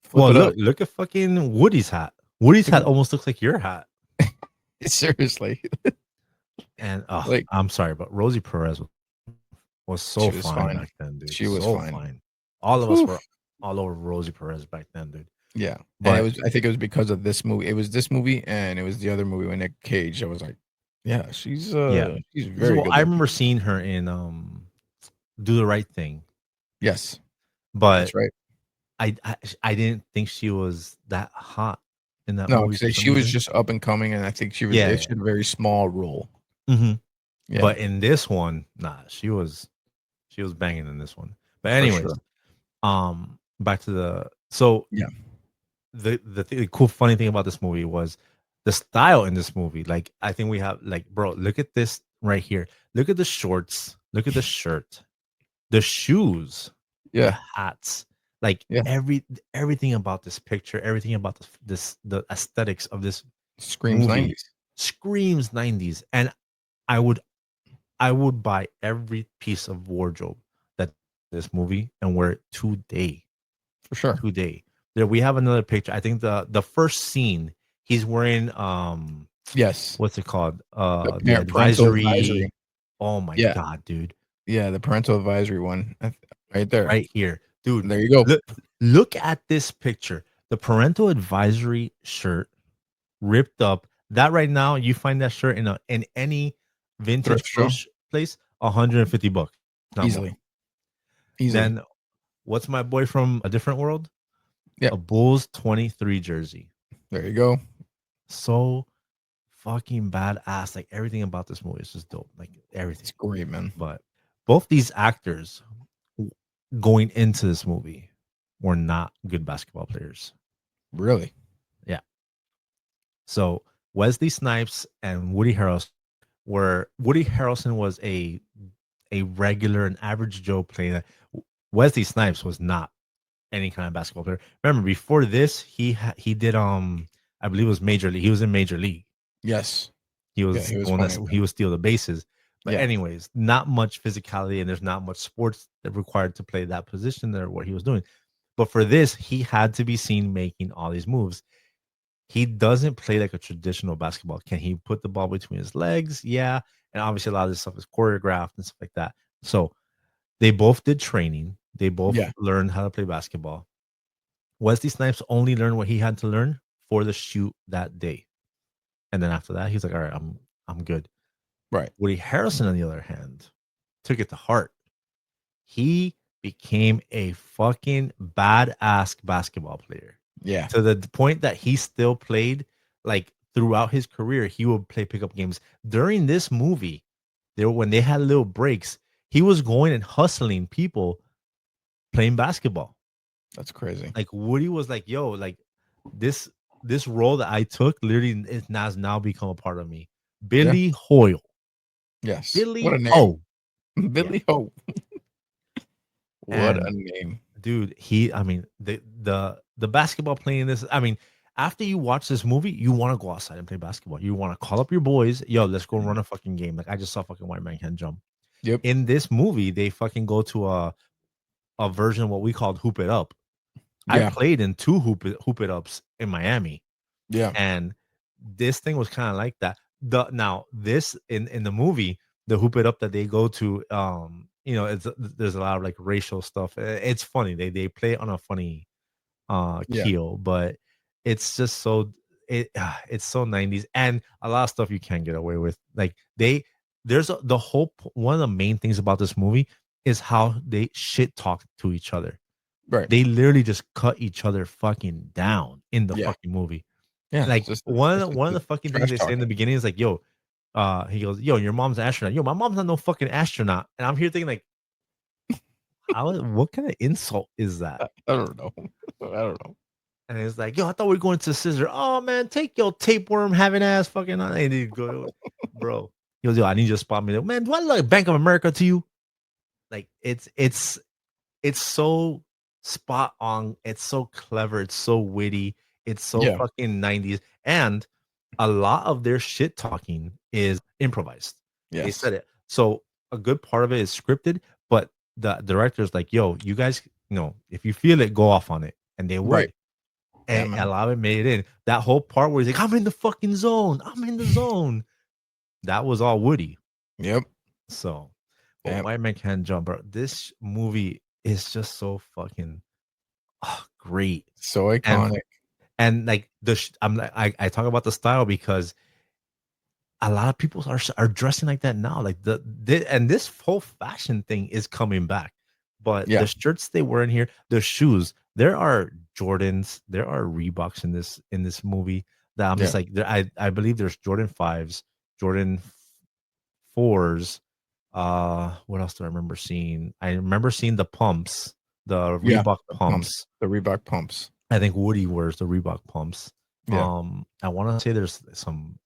flip Well, it up. look at fucking Woody's hat. Woody's Look hat at almost looks like your hat. seriously. And oh, Like, I'm sorry, but Rosie Perez was so she was fine fine. back then, dude. She was So fine. fine. All of us Whew. were all over Rosie Perez back then, dude. Yeah, and it But was. I think it was because of this movie. It was this movie, and it was the other movie with Nick Cage. I was like, yeah, yeah, she's very well, good I looking. remember seeing her in Do the Right Thing, Yes, that's but right. I didn't think she was that hot in that No, movie for because some she was reason. just up and coming, and I think she was. Yeah, It's a very small role. yeah. Yeah, But in this one, nah, she was banging in this one. But for anyways, sure. back to the so Yeah, the cool funny thing about this movie was the style in this movie. Like I think we have like, bro, look at this right here. Look at the shorts. Look at the shirt. The shoes. The yeah, hats. Like yeah. everything about this picture. Everything about the aesthetics of this Screams movie 90s screams 90s. And I would I would buy every piece of wardrobe that this movie and wear it today. for sure. Today. There we have another picture. I think the first scene he's wearing Yes, what's it called? the The parental advisory. advisory. Oh my Yeah, god, dude. yeah, the parental advisory one, right there. Right here. Dude, There you go. look at this picture. The parental advisory shirt ripped up. That right now you find that shirt in any vintage Thrift show, place, $150, not more. easily, easily. Then what's my boy from a different world? Yeah, A Bulls 23 jersey. there you go. So fucking badass. Like everything about this movie is just dope. Like It's everything. great, man. But both these actors going into this movie were not good basketball players. Really. Yeah. So Wesley Snipes and Woody Harrelson were Woody Harrelson was a regular, an average Joe playing. Wesley Snipes was not any kind of basketball player. Remember, before this, he did I believe it was Major League. He was in Major League. Yes. He Yeah, was he the was one funny that he then. would steal the bases. But Yeah. anyways, not much physicality, and there's not much sports that required to play that position there. What he was doing, but for this, he had to be seen making all these moves. He doesn't play like a traditional basketball. Can he put the ball between his legs? Yeah, and obviously a lot of this stuff is choreographed and stuff like that. So they both did training. They both Yeah. learned how to play basketball. Wesley Snipes only learned what he had to learn for the shoot that day, and then after that, he's like, "All right, I'm good." Right. Woody Harrelson, on the other hand, took it to heart. He became a fucking badass basketball player Yeah. to the point that he still played like throughout his career. He would play pickup games during this movie. There, when they had little breaks, he was going and hustling people playing basketball. That's crazy. Like Woody was like, "Yo, like this this role that I took literally has now become a part of me." Yeah. Billy Hoyle, Yes. What Billy a name. Ho, yeah, Billy Ho. What a and name. dude, I mean, the basketball playing in this, I mean, after you watch this movie, you want to go outside and play basketball. You want to call up your boys, yo, let's go run Mhm. a fucking game. Like I just saw fucking White Man Can't Jump. Yep. In this movie, they fucking go to a version of what we called Hoop It Up. I Yeah. played in two Hoop It Ups in Miami, Yeah. and this thing was kind of like that. Now this in the movie, the Hoop It Up that they go to, there's a lot of like racial stuff. It's funny. They play on a funny Yeah. keel, but it's just so it's so 90s, and a lot of stuff you can't get away with. Like the whole one of the main things about this movie is how they shit talk to each other. Right. They literally just cut each other fucking down in the Yeah. fucking movie. Yeah. Like It's just one of the the fucking things trash they say in the talking. beginning is like, "Yo," he goes, "Yo, your mom's an astronaut." Yo, my mom's not no fucking astronaut, and I'm here thinking like, how? What kind of insult is that? I don't know. I don't know. And it's like, "Yo, I thought we were going to Scissor." "Oh man, take your tapeworm having ass fucking on." And he go, bro. He goes, "Yo, I need you to spot me." Like, man, do I look like Bank of America to you? Like it's so spot on. It's so clever. It's so witty. It's so Yeah. fucking 90s. And a lot of their shit talking is improvised. They Yes. said it. So a good part of it is scripted, but the director's like, yo, you guys, if you feel it, go off on it. And they Right. would. Yeah, And a man. lot of it made it in. That whole part where he's like, I'm in the fucking zone. I'm in the zone. That was all Woody. Yep. So, but Yep. White Man Can't Jump, bro. This movie is just so fucking great. So And iconic. and like I'm like I talk about the style because a lot of people are dressing like that now. Like and this whole fashion thing is coming back. But Yeah. the shirts they wear in here, the shoes, there are Jordans, there are Reeboks in this movie that I'm Yeah. just like I believe there's Jordan 5s, Jordan 4s. What else do I remember seeing? I remember seeing the pumps, the Yeah. Reebok The pumps. pumps. The Reebok pumps. I think Woody wears the Reebok pumps. Yeah. I want to say there's some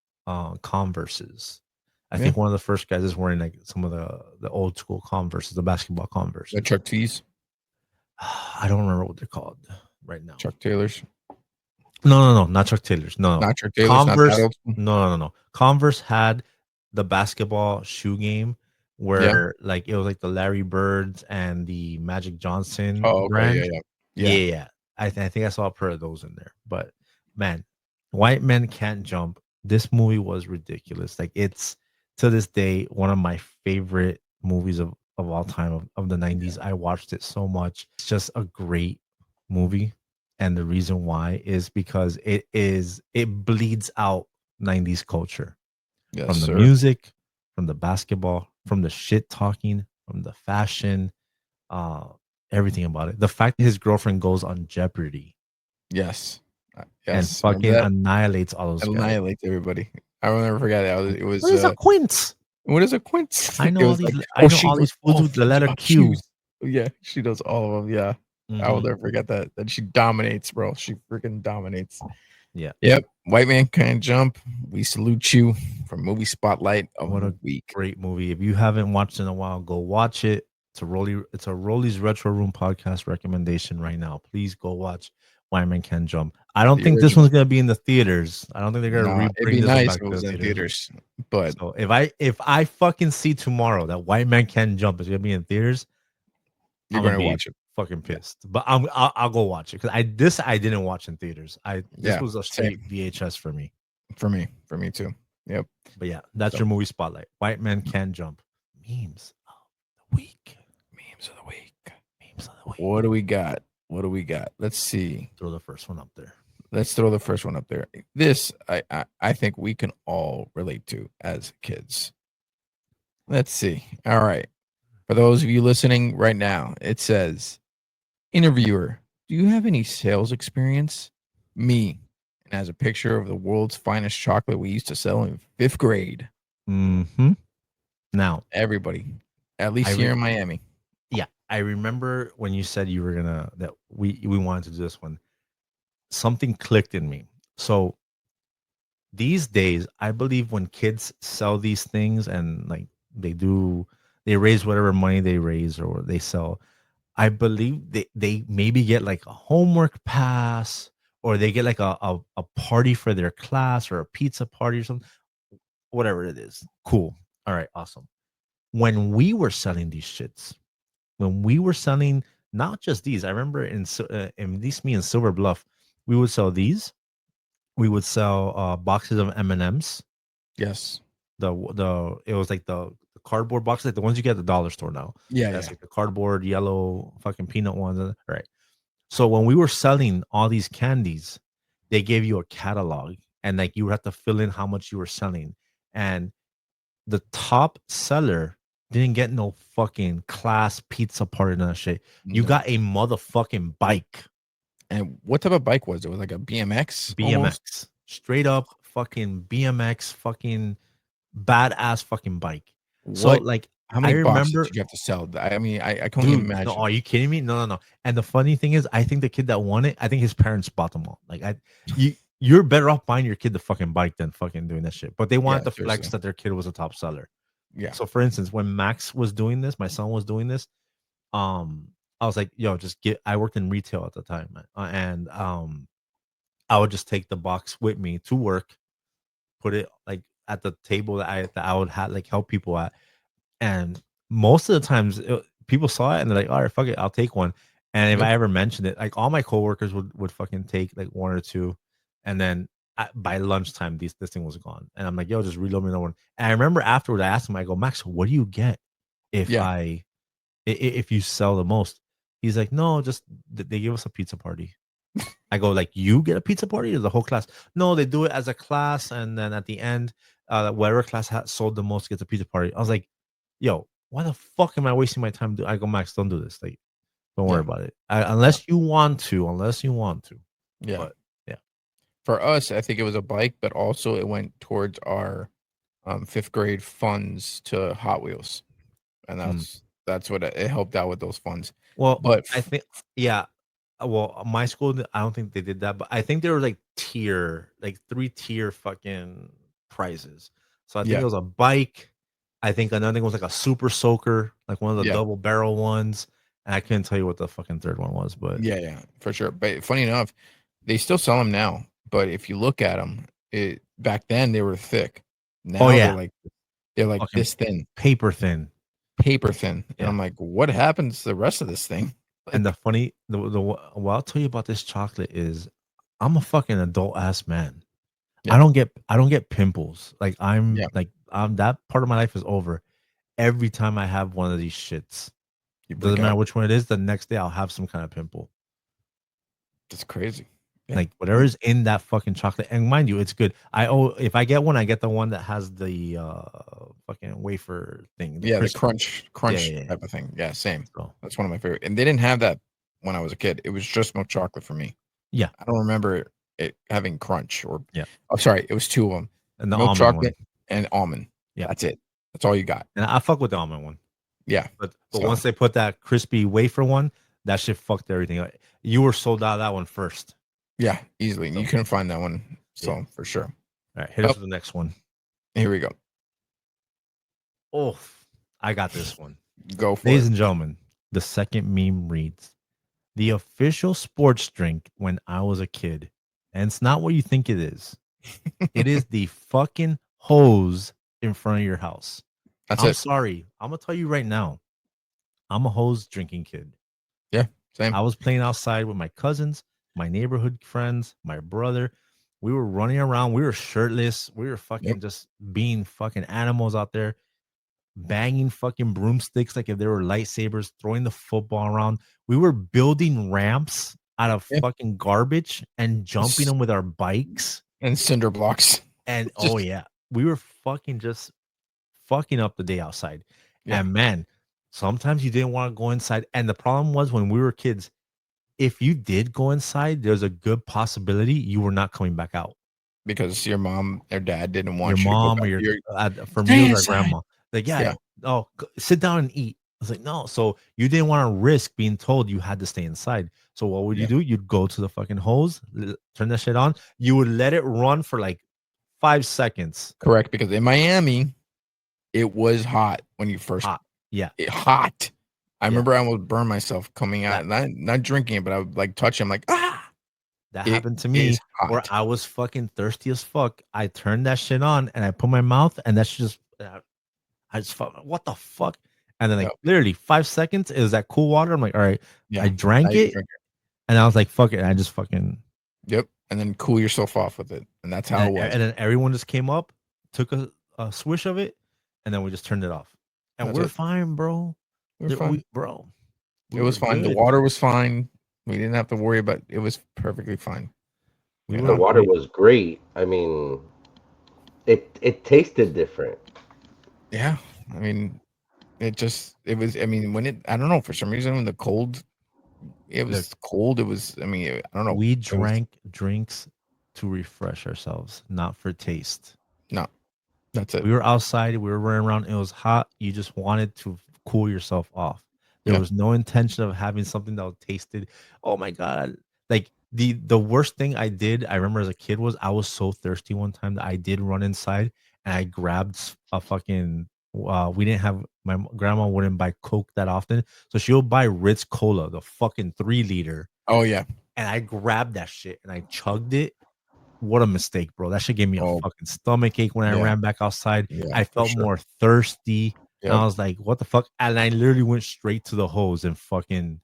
Converses. I Yeah. think one of the first guys is wearing like some of the old school Converses, the basketball The Converses. Chuck T's. I don't remember what they're called right now. Chuck Taylors. No, not Chuck Taylors. No, Not Chuck Taylors. Not that Converse. old school. No. Converse had the basketball shoe game Yeah. where like it was like the Larry Birds and the Magic Johnson Oh, okay. Yeah. brand. Yeah. Yeah. Yeah. I think I saw a pair of those in there. But man, White Men Can't Jump. This movie was ridiculous. Like it's to this day one of my favorite movies of all time of the 90s. I watched it so much. It's just a great movie. And the reason why is because it bleeds out 90s culture Yes, from the sir. music, from the basketball, from the shit talking, from the fashion, uh, everything about it. The fact that his girlfriend goes on Jeopardy Yes. and Yes. Remember fucking that? annihilates all those guys. Annihilates everybody. I will never forget it. It was What is a quince? what is a quince? I It know all was these. like, I oh, know she all knows these fools all with the foods letter about Q. shoes. Yeah, she knows all of them. Yeah. I will Mhm. never forget that. And she dominates, bro. She freaking dominates. Yeah. Yep. White Man Can't Jump. We salute you for movie spotlight of What the a week. great movie. If you haven't watched in a while, go watch it. It's a Rolly's Retro Room podcast recommendation right now. Please go watch Why Man Can Jump. I don't The think this one's original. gonna be in the theaters. I don't think they're gonna Nah, it'd bring be this one nice back if it to was the in theaters. theaters. But So if I fucking see tomorrow that White Man Can Jump is gonna be in theaters, you're I'm gonna gonna be watch it. fucking Yeah. pissed. But I'll go watch it because I didn't watch in theaters. This Yeah. was a Same. straight VHS for me. For me. For me too. Yep. But yeah, that's So your movie spotlight. White Man Can Jump. Memes of the week. memes of the week. Memes of the week. What do we got? What do we got? Let's see. Throw the first one up there. Let's throw the first one up there. This I think we can all relate to as kids. Let's see. All right. For those of you listening right now, it says, interviewer, do you have any sales experience? Me. And has a picture of the world's finest chocolate we used to sell in 5th grade. Mm-hmm. Now, Everybody, at I least re- here in Miami. yeah, I remember when you said you were gonna that we wanted to do this one. Something clicked in me. So these days, I believe when kids sell these things and like they raise whatever money they raise or they sell, I believe they maybe get like a homework pass or they get like a party for their class or a pizza party or something, whatever it is. Cool. All right, awesome. When we were selling these shits, when we were selling not just these, I remember in at least me in Silver Bluff, we would sell these. We would sell boxes of M&Ms. Yes. The it was like the cardboard boxes, like the ones you get at the dollar store now. Yeah, That's yeah. like the cardboard yellow fucking peanut ones. All right. So when we were selling all these candies, they gave you a catalog and like you would have to fill in how much you were selling. And the top seller didn't get no fucking class pizza party and that shit. You No. got a motherfucking bike, And what type of bike was it? Was it like a BMX almost? BMX, straight up fucking BMX, fucking badass fucking bike. So What like how I many boxes remember, did you have to sell? I mean, I can only dude. No, imagine. are you kidding me? No. And the funny thing is, I think the kid that won it, I think his parents bought them all. Like you're better off buying your kid the fucking bike than fucking doing that shit. But they Yeah, wanted to flex seriously. that their kid was a top seller. Yeah. So for instance, when Max was doing this, my son was doing this, I was like, yo, just get I worked in retail at the time, man. And I would just take the box with me to work, put it like at the table that I would have like help people at. And most of the times, people saw it and they're like, "All right, fuck it, I'll take one." And if Yep. I ever mentioned it, like all my coworkers would fucking take like one or two, and then by lunchtime, this thing was gone. And I'm like, "Yo, just reload me another one." And I remember afterward, I asked him, I go, "Max, what do you get if Yeah. if you sell the most?" He's like, "No, just they give us a pizza party." I go, "Like, you get a pizza party or the whole class?" "No, they do it as a class, and then at the end, whatever class sold the most gets a pizza party." I was like, "Yo, why the fuck am I wasting my time?" I go, "Max, don't do this. Like, don't worry Yeah. about it. Yeah. Unless you want to, unless you want to." Yeah. But yeah. For us, I think it was a bike, but also it went towards our 5th grade funds to Hot Wheels, and Mm. that's what it helped out with those funds. Well, But I think yeah. Well, my school, I don't think they did that, but I think there were like like 3 tier fucking prizes. So I think yeah, it was a bike. I think another thing was like a super soaker, like one of the yeah, double barrel ones. And I couldn't tell you what the fucking third one was, but yeah, yeah, for sure. But funny enough, they still sell them now. But if you look at them, it back then they were thick. oh Now yeah, they're like fucking this thin, paper thin. paper thin, and Yeah. I'm like, what happens to the rest of this thing? And the Like, funny, what I'll tell you about this chocolate is, I'm a fucking adult ass man. yeah, I don't get pimples. yeah, Like I'm that part of my life is over. Every time I have one of these shits, you break doesn't matter out. which one it is, the next day I'll have some kind of pimple. That's crazy. Yeah, Like whatever is in that fucking chocolate. And mind you, it's good. If I get one, I get the one that has the fucking wafer thing, the yeah, the crispy. Yeah, crunch yeah, yeah. type of thing. Yeah, same. So That's one of my favorite. And they didn't have that when I was a kid. It was just milk chocolate for me. yeah, I don't remember it having crunch or yeah. oh, sorry, it was 2 of them, And the milk almond one. chocolate and almond. Yeah. That's it. That's all you got. And I fuck with the almond one. Yeah. But So, once they put that crispy wafer one, that shit fucked everything up. You were sold out of that one first. yeah, easily. You So couldn't find that one. yeah. So, for sure. All right, hit Oh, us with the next one. here we go. Oh, I got this one. Go for Ladies it. and gentlemen, the second meme reads: the official sports drink when I was a kid. And it's not what you think it is. It is the fucking hose in front of your house. That's I'm it. sorry. I'm gonna tell you right now. I'm a hose drinking kid. Yeah, same. I was playing outside with my cousins, my neighborhood friends, my brother. We were running around. We were shirtless. We were Yep. fucking just being fucking animals out there, banging fucking broomsticks like if they were lightsabers, throwing the football around. We were building ramps out of Yeah. fucking garbage and jumping S- them with our bikes. And cinder blocks. And oh Just, yeah, we were fucking just fucking up the day outside. yeah, And man, sometimes you didn't want to go inside. And the problem was when we were kids, if you did go inside, there's a good possibility you were not coming back out. because your mom or dad didn't Your want you to go mom or back. your You're for me, it stay was our inside. grandma. Like, yeah, Yeah. oh, sit down and eat. I was like, no. So you didn't want to risk being told you had to stay inside. So what would you Yeah. do? You'd go to the fucking hose, turn that shit on. You would let it run for like 5 seconds. Correct. Because in Miami, it was hot when you first Hot. Yeah. hot. I Yeah. remember I almost burned myself coming out, That not drinking it, but I would like touch it. I'm like, ah, that it happened to is me where hot. I was fucking thirsty as fuck. I turned that shit on and I put my mouth and that's just I just felt what the fuck? And then Yeah, like literally 5 seconds is that cool water. I'm like, all right. I yeah. Now drank you can it drink it. and I was like, fuck it. And I just fucking Yep. And then cool yourself off with it. And that's how it was. and then everyone just came up, took a swish of it, and then we just turned it off. And That's we're it. fine, bro. We were fine. Bro, It we were was fine. The good. water was fine. We didn't have to worry about it was perfectly fine. We You were The know? water great. was great. I mean, it tasted different. Yeah. I mean, it was I mean, when it I don't know, for some reason when the cold it Look, was cold, it was I mean, I don't know. we It was drank drinks to refresh ourselves, not for taste. no, that's it. We were outside, we were running around, it was hot, you just wanted to cool yourself off. There Yeah. was no intention of having something that tasted, oh my god. Like the worst thing I did, I remember as a kid was I was so thirsty one time that I did run inside and I grabbed a fucking we didn't have grandma wouldn't buy Coke that often. So she'll buy Ritz Cola, the fucking 3 liter. Oh yeah. And I grabbed that shit and I chugged it what a mistake, bro. That shit gave me a Oh, fucking stomach ache when I yeah. ran back outside. Yeah, I for felt sure. more thirsty. And Yep. I was like, what the fuck? And I literally went straight to the hose and fucking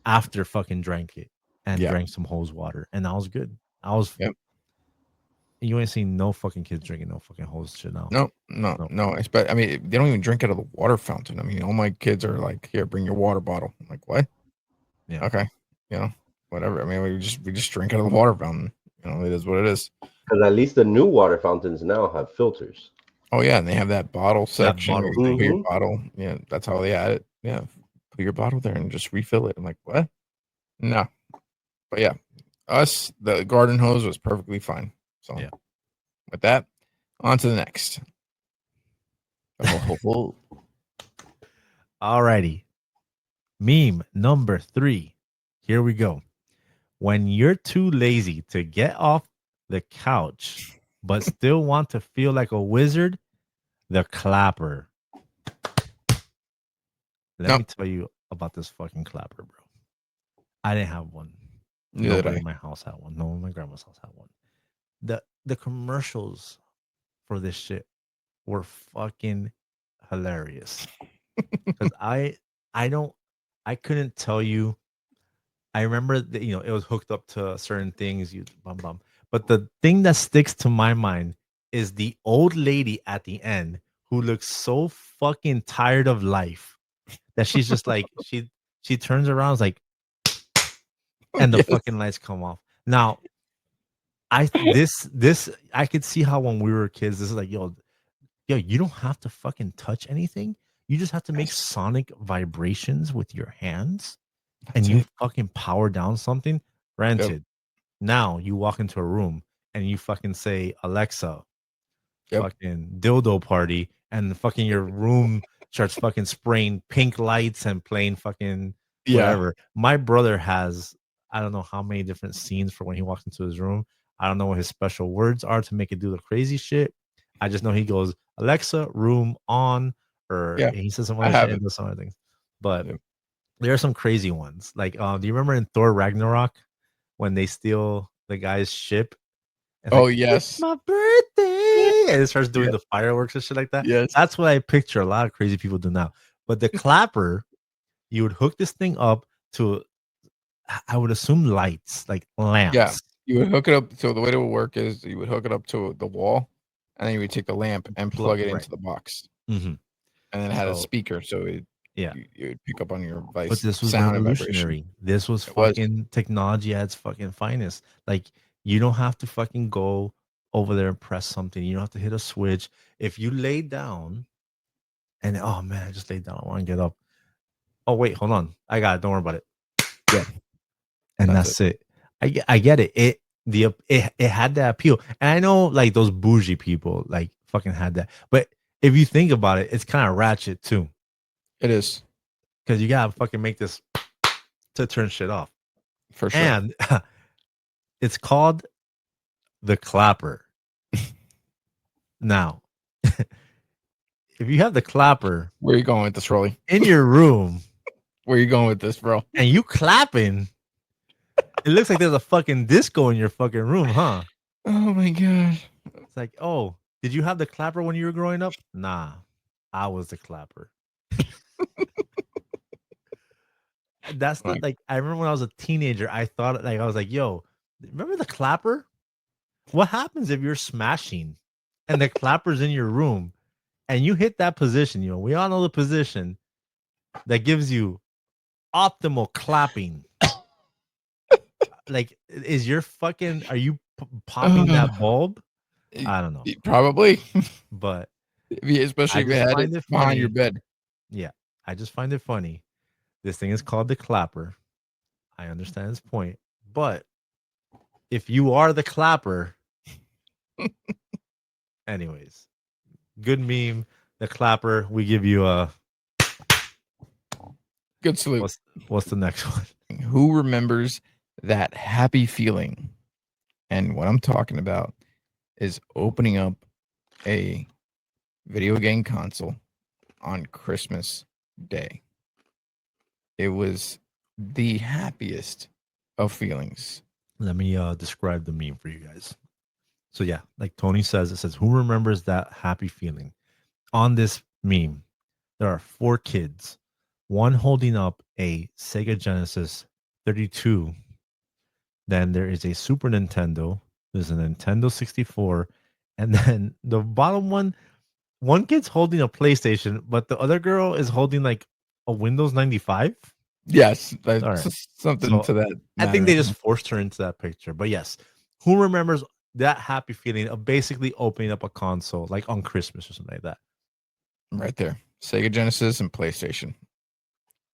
after fucking drank it and Yeah. drank some hose water. And I was good. I was Yep. You ain't seen no fucking kids drinking no fucking hose shit now. No. No. I mean, they don't even drink out of the water fountain. I mean, all my kids are like, "Here, bring your water bottle." I'm like, what? Yeah. Okay, whatever. I mean, we just drink out of the water fountain. It is what it is. Because at least the new water fountains now have filters. Oh yeah, and they have that bottle section bottle where you can put your thing. bottle. Yeah, that's how they add it. Yeah, put your bottle there and just refill it. I'm like, what? No, but yeah, the garden hose was perfectly fine. So Yeah. with that, on to the next. Alrighty. Meme number 3. Here we go. When you're too lazy to get off the couch, but still want to feel like a wizard, the clapper. Let me tell you about this fucking clapper, bro. I didn't have one. Neither did Nobody I. in my house had one. No one in my grandma's house had one. The commercials for this shit were fucking hilarious. Because I couldn't tell you. I remember that, it was hooked up to certain things, you bum bum. But the thing that sticks to my mind is the old lady at the end who looks so fucking tired of life that she's just like she turns around, is like, and the Yes. fucking lights come off. Now, I could see how when we were kids, this is like, yo, you don't have to fucking touch anything. You just have to make sonic vibrations with your hands and That's you it. fucking power down something. Granted, now you walk into a room and you fucking say, Alexa, Yep. fucking dildo party, and fucking your room starts fucking spraying pink lights and playing fucking Yeah. whatever. My brother has, I don't know how many different scenes for when he walks into his room. I don't know what his special words are to make it do the crazy shit. I just know he goes, Alexa, room on, or Yeah. he says some I other shit have and it. does some other things. But Yep. there are some crazy ones. Like, do you remember in Thor Ragnarok when they steal the guy's ship? And Oh like, it's yes. my birthday, and it starts doing Yeah. the fireworks and shit like that. Yes. That's what I picture a lot of crazy people do now. But the clapper, you would hook this thing up to, I would assume, lights, like Yeah. lamps. You would hook it up. So the way it would work is you would hook it up to the wall, and then you would take the lamp and plug it Right. into the box, Mm-hmm. and then it had a So speaker, so yeah, you would pick up on your but device this was sound and vibration. revolutionary. This was It was. fucking technology at its fucking finest. Like, you don't have to fucking go over there and press something. You don't have to hit a switch. If you lay down and, oh man, I just laid down, I want to get up. Oh wait, hold on, I got it. Don't worry about it. Yeah. And That's that's it. I get it. It had that appeal, and I know like those bougie people like fucking had that. But if you think about it, it's kind of ratchet too, It is because you gotta fucking make this to turn shit off. for sure. And it's called the clapper. Now, if you have the clapper Where are you going with this, Roly? in your room Where are you going with this, bro? and you clapping, it looks like there's a fucking disco in your fucking room, huh? Oh my god. It's like, oh, did you have the clapper when you were growing up? Nah, I was the clapper. That's the, Like, like, I remember when I was a teenager, I thought, like, I was like, yo, remember the clapper? What happens if you're smashing and the clapper's in your room and you hit that position? We all know the position that gives you optimal clapping. Like, is your fucking, are you popping that bulb? I don't know. Probably. But Especially I if you just had find it it behind your funny. bed. Yeah, I just find it funny. This thing is called the clapper. I understand his point. But if you are the clapper, anyways, good meme. The clapper. We give you a Good salute. what's the next one? Who remembers that happy feeling? And what I'm talking about is opening up a video game console on Christmas Day. It was the happiest of feelings. Let me describe the meme for you guys. So yeah, like Tony says, it says, "Who remembers that happy feeling?" On this meme, there are 4 kids, one holding up a Sega Genesis 32. Then there is a Super Nintendo. There's a Nintendo 64, and then the bottom one kid's holding a PlayStation, but the other girl is holding like a Windows 95. Yes, All right. that's something So to that I think matter. they just forced her into that picture. But yes, who remembers that happy feeling of basically opening up a console like on Christmas or something like that? Right there. Sega Genesis and PlayStation.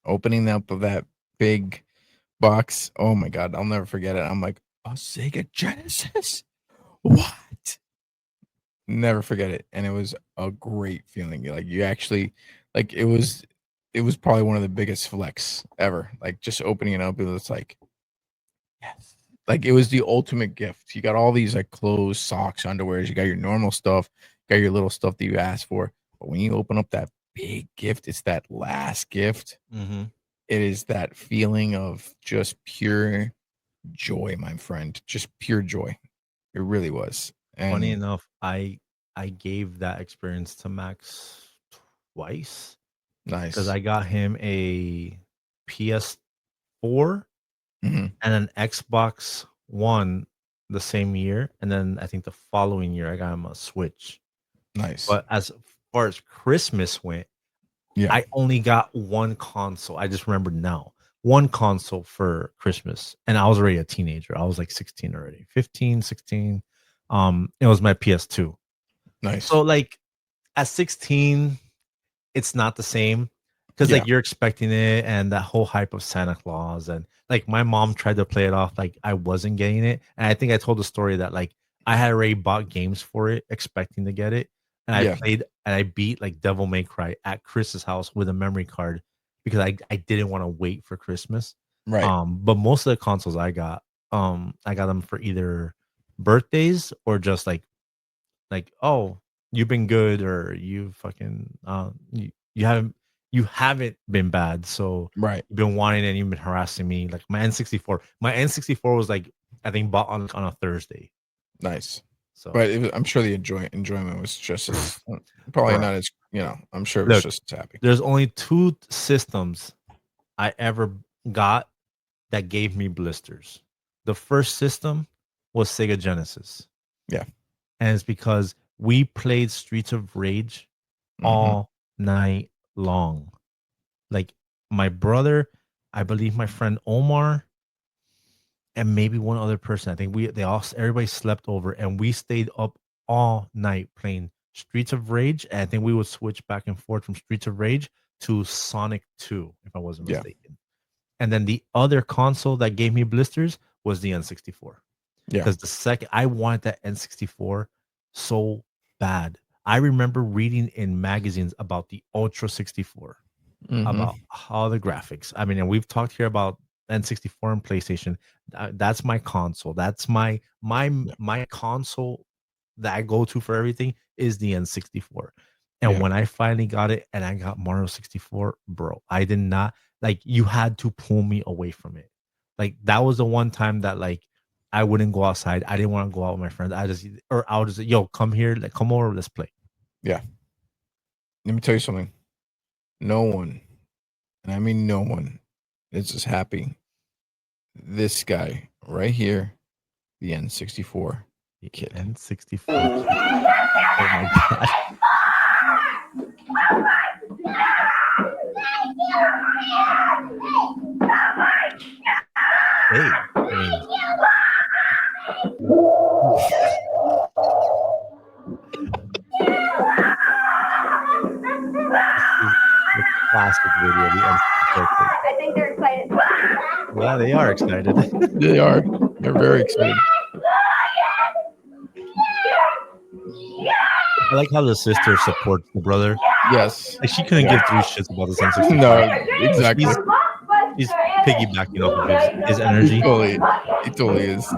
Opening up of that big box. Oh my god, I'll never forget it. I'm like, a Sega Genesis? What? Never forget it. And it was a great feeling. Like you actually like it was probably one of the biggest flex ever. Like just opening it up, it was like, yes. Like it was the ultimate gift. You got all these like clothes, socks, underwears, you got your normal stuff, got your little stuff that you asked for. But when you open up that big gift, it's that last gift. Mm-hmm. It is that feeling of just pure joy, my friend. Just pure joy. It really was. Funny And enough, I gave that experience to Max twice because nice. I got him a PS4 Mhm. and an Xbox One the same year, and then I think the following year I got him a Switch. Nice. But as far as Christmas went, Yeah. I only got one console. I just remembered now. One console for Christmas, and I was already a teenager. I was like 16 already, 15, 16. It was my PS2. Nice. So like at 16, it's not the same because Yeah. like you're expecting it and that whole hype of Santa Claus, and like my mom tried to play it off like I wasn't getting it. And I think I told the story that like I had already bought games for it, expecting to get it. And I Yeah. played and I beat like Devil May Cry at Chris's house with a memory card because I didn't want to wait for Christmas. Right. But most of the consoles I got them for either birthdays or just like, oh, you've been good, or you fucking you haven't been bad, so Right. you've been wanting and you've been harassing me. Like my N64 was like I think bought on a Thursday. Nice. So But I'm sure the enjoyment was just as probably bro, not as I'm sure it was look, just as happy. there's only 2 systems I ever got that gave me blisters. The first system was Sega Genesis, Yeah. and it's because we played Streets of Rage Hmm. all night long. Like my brother, I believe my friend Omar, and maybe one other person. I think everybody slept over and we stayed up all night playing Streets of Rage. And I think we would switch back and forth from Streets of Rage to Sonic 2, if I wasn't Yeah. mistaken. And then the other console that gave me blisters was the N64. Yeah. Because the second I wanted that N64 so bad. I remember reading in magazines about the Ultra 64, Hmm. about how the graphics. I mean, and we've talked here about N64 and PlayStation. That's my console. That's Yeah. my console that I go to for everything is the N64. And Yeah. when I finally got it and I got Mario 64, bro, I did not like you had to pull me away from it. Like that was the one time that like I wouldn't go outside. I didn't want to go out with my friends. I would just yo, come here, like come over, let's play. Yeah. Let me tell you something. No one, and I mean no one, is as happy. This guy right here, the N64 The kid. N64 kid. Oh my god. Hey, I mean, this is the classic video, the N64 kid. I think they're excited. Yeah, they are excited. They are. They're very excited. I like how the sister supports the brother. Yes. Like she couldn't Yeah. give 3 shits about this N64, No, but exactly. she's piggybacking off of his He energy. totally, he totally is.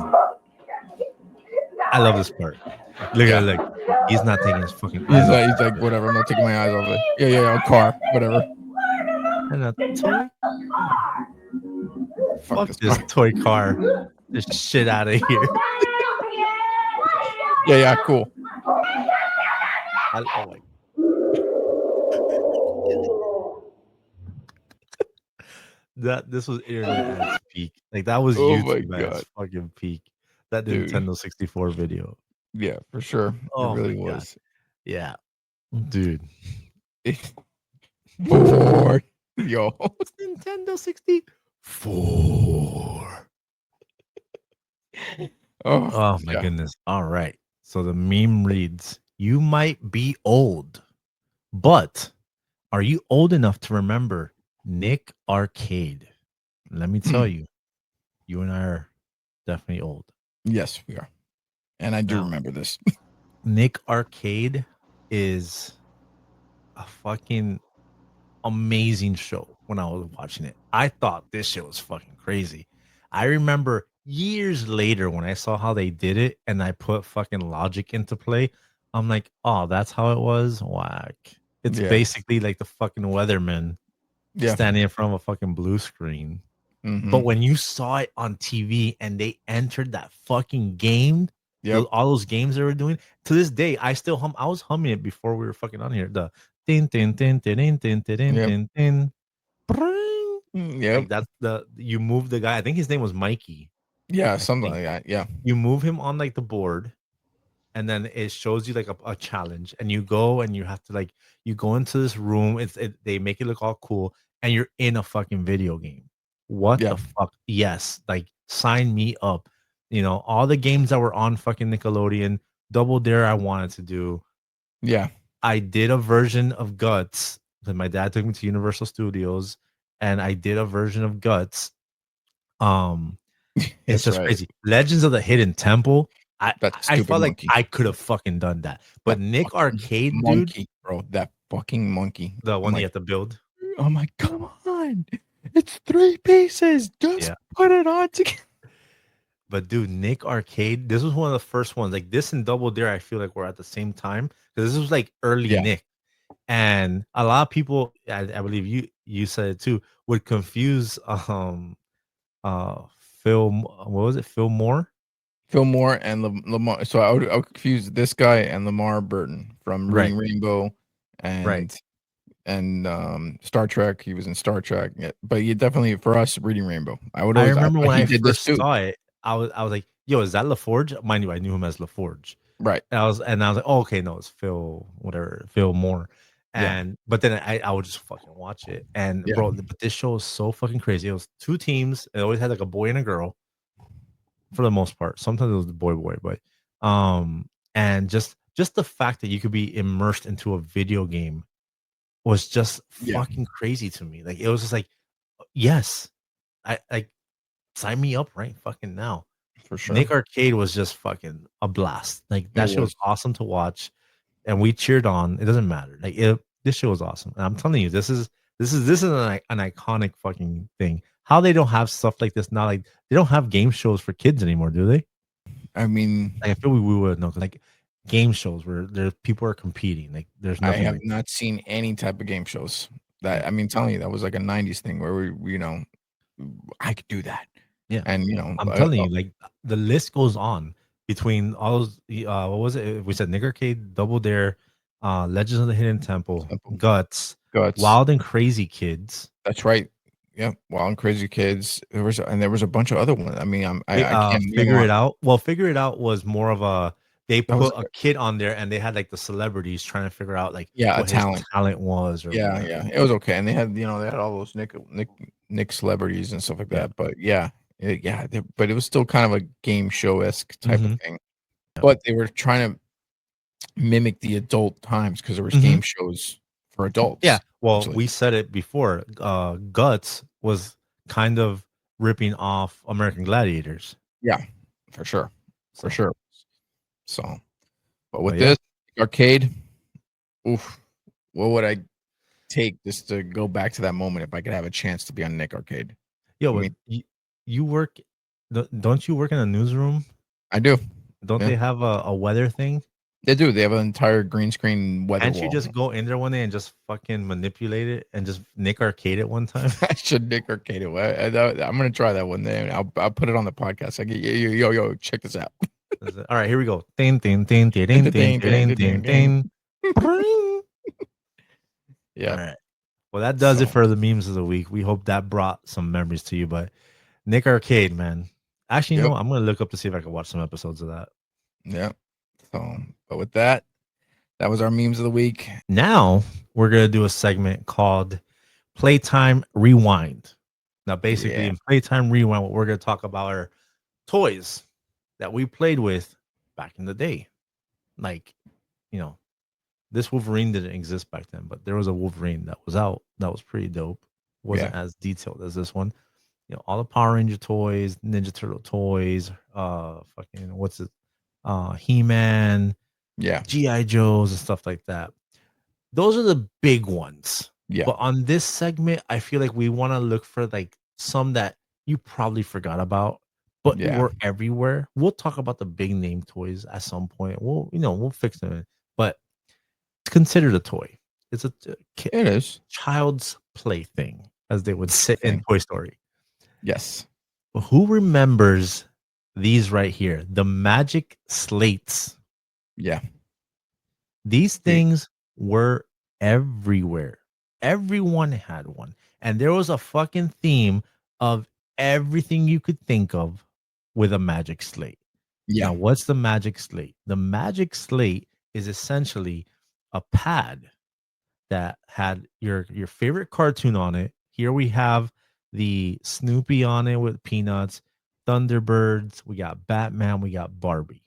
I love this part. Look at Yeah. it, like he's not taking his fucking He's eyes off. like, whatever. I'm not taking my eyes off it. Yeah, yeah, yeah. Car, whatever. And a toy car. Fuck Fuck this this car. toy car. This shit out of here. Yeah, cool. Oh my. This was internet at its peak. Like that was Oh my YouTube at its god, fucking peak. That dude. Nintendo 64 video. Yeah, for sure. It Oh my really god. was. Yeah. Dude. Boy, yo. Nintendo 64. Oh, Oh my yeah. goodness. All right. So the meme reads, "You might be old, but are you old enough to remember Nick Arcade?" Let me tell you, you and I are definitely old. Yes, we are. And I do Now, remember this. Nick Arcade is a fucking amazing show when I was watching it. I thought this shit was fucking crazy. I remember years later when I saw how they did it and I put fucking logic into play. I'm like, oh, that's how it was. Whack. It's Yeah. basically like the fucking weatherman Yeah. standing in front of a fucking blue screen. But Mhm. when you saw it on TV and they entered that fucking game, Yep. all those games they were doing, to this day, I still hum. I was humming it before we were fucking on here. The tin tin tin tin tin tin tin Yep. tin tin. Bring. Yep. Like that's the you move the guy. I think his name was Mikey. Yeah, I something think like that. Yeah. you move him on like the board, and then it shows you like a challenge, and you go and you have to like you go into this room. They make it look all cool, and you're in a fucking video game. What Yeah. the fuck? Yes, like sign me up. You know, all the games that were on fucking Nickelodeon, Double Dare I wanted to do. Yeah. I did a version of Guts because my dad took me to Universal Studios, and I did a version of Guts. Um, it's That's just right. crazy. Legends of the Hidden Temple. I That I stupid felt like monkey. I could have fucking done that. But That Nick fucking Arcade, dude, monkey, bro. That fucking monkey. the I'm one you like, have to build. oh my, come on. It's 3 pieces. Just Yeah. put it on together. But dude, Nick Arcade, this was one of the first ones. Like this and Double Dare, I feel like we're at the same time because this was like early Yeah. Nick. And a lot of people, I believe you said it too, would confuse Phil. What was it? Phil Moore? Fillmore and Lamar. So I would confuse this guy and Lamar Burton from Right. Reading Rainbow Right. and Star Trek. He was in Star Trek. Yeah, but you definitely for us Reading Rainbow. I would I always I remember thought when he I did this first too. saw it, I was like, "Yo, is that LaForge?" Mind you, I knew him as LaForge. Right. And I was like, "Oh, okay, no, it's Phil, whatever, Phil Moore." Yeah. And but then I would just fucking watch it. And Yeah. bro, but this show is so fucking crazy. It was two teams. It always had like a boy and a girl for the most part. Sometimes it was the boy, but and just the fact that you could be immersed into a video game was just Yeah. fucking crazy to me. Like it was just like, yes, I like sign me up right fucking now. For sure. Nick Arcade was just fucking a blast. Like It that shit was was. awesome to watch, and we cheered on. It doesn't matter. This show was awesome. And I'm telling you, this is an iconic fucking thing. How they don't have stuff like this now? Like they don't have game shows for kids anymore, do they? I mean, Like I feel we would know. 'Cause, like game shows where there people are competing. Like there's I nothing have like that. not seen any type of game shows. Yeah, That I mean, telling you that was like a '90s thing where I could do that, yeah. and I'm telling you, like the list goes on between all those. What was it? We said Nick Arcade, Double Dare, Legends of the Hidden Temple, simple Guts, guts. Wild and Crazy Kids, That's right. Yep. Wild and Crazy Kids. There was a bunch of other ones. I mean, I can't name Figure off. It Out. Well, Figure It Out was more of a they That was put a kid on there and they had like the celebrities trying to figure out like yeah, a what his talent. talent was or Yeah, whatever. yeah. It was okay, and they had all those Nick celebrities and stuff like Yeah. that. But yeah, but it was still kind of a game show esque type of Hmm. thing. Yeah. But they were trying to mimic the adult times because there was Hmm. game shows for Yeah. adults. Well, Actually, we said it before. Guts was kind of ripping off American Gladiators. yeah, for sure, for So, sure. So, but but with yeah. this arcade, oof, what would I take just to go back to that moment if I could have a chance to be on Nick Arcade? Yo, I but mean, you work, don't you work in a newsroom? I do. Don't Yeah, they have a weather thing? they do. They have an entire green screen weather Can't you wall. just go in there one day and just fucking manipulate it and just Nick Arcade it one time? I should Nick Arcade it. I'm gonna try that one day. And I'll put it on the podcast. I get yo, check this out. All right, here we go. Ding, ding, ding, ding, ding, ding, ding, ding, ding. All Yeah. right. Well, that does it So for the memes of the week. We hope that brought some memories to you. But Nick Arcade, man. Actually, you know, yep. what? I'm gonna look up to see if I can watch some episodes of that. Yep. So, but with that, that was our memes of the week. Now we're gonna do a segment called Playtime Rewind. Now, basically, Yeah. in Playtime Rewind, what we're gonna talk about are toys that we played with back in the day. Like, you know, this Wolverine didn't exist back then, but there was a Wolverine that was out that was pretty dope. Wasn't Yeah. as detailed as this one. You know, all the Power Ranger toys, Ninja Turtle toys, fucking what's it? He-Man, Yeah. G.I. Joes, and stuff like that. Those are the big ones. Yeah. But on this segment, I feel like we want to look for like some that you probably forgot about, but Yeah. were everywhere. We'll talk about the big name toys at some point. We'll fix them. But it's considered a toy. It's a It is. child's plaything, as they would say in Thing. Toy Story. Yes. But who remembers these right here? The magic slates. Yeah. These We- things were everywhere. Everyone had one. And there was a fucking theme of everything you could think of with a magic slate. Yeah. Now, what's the magic slate? The magic slate is essentially a pad that had your favorite cartoon on it. Here we have the Snoopy on it with Peanuts, Thunderbirds, we got Batman, we got Barbie.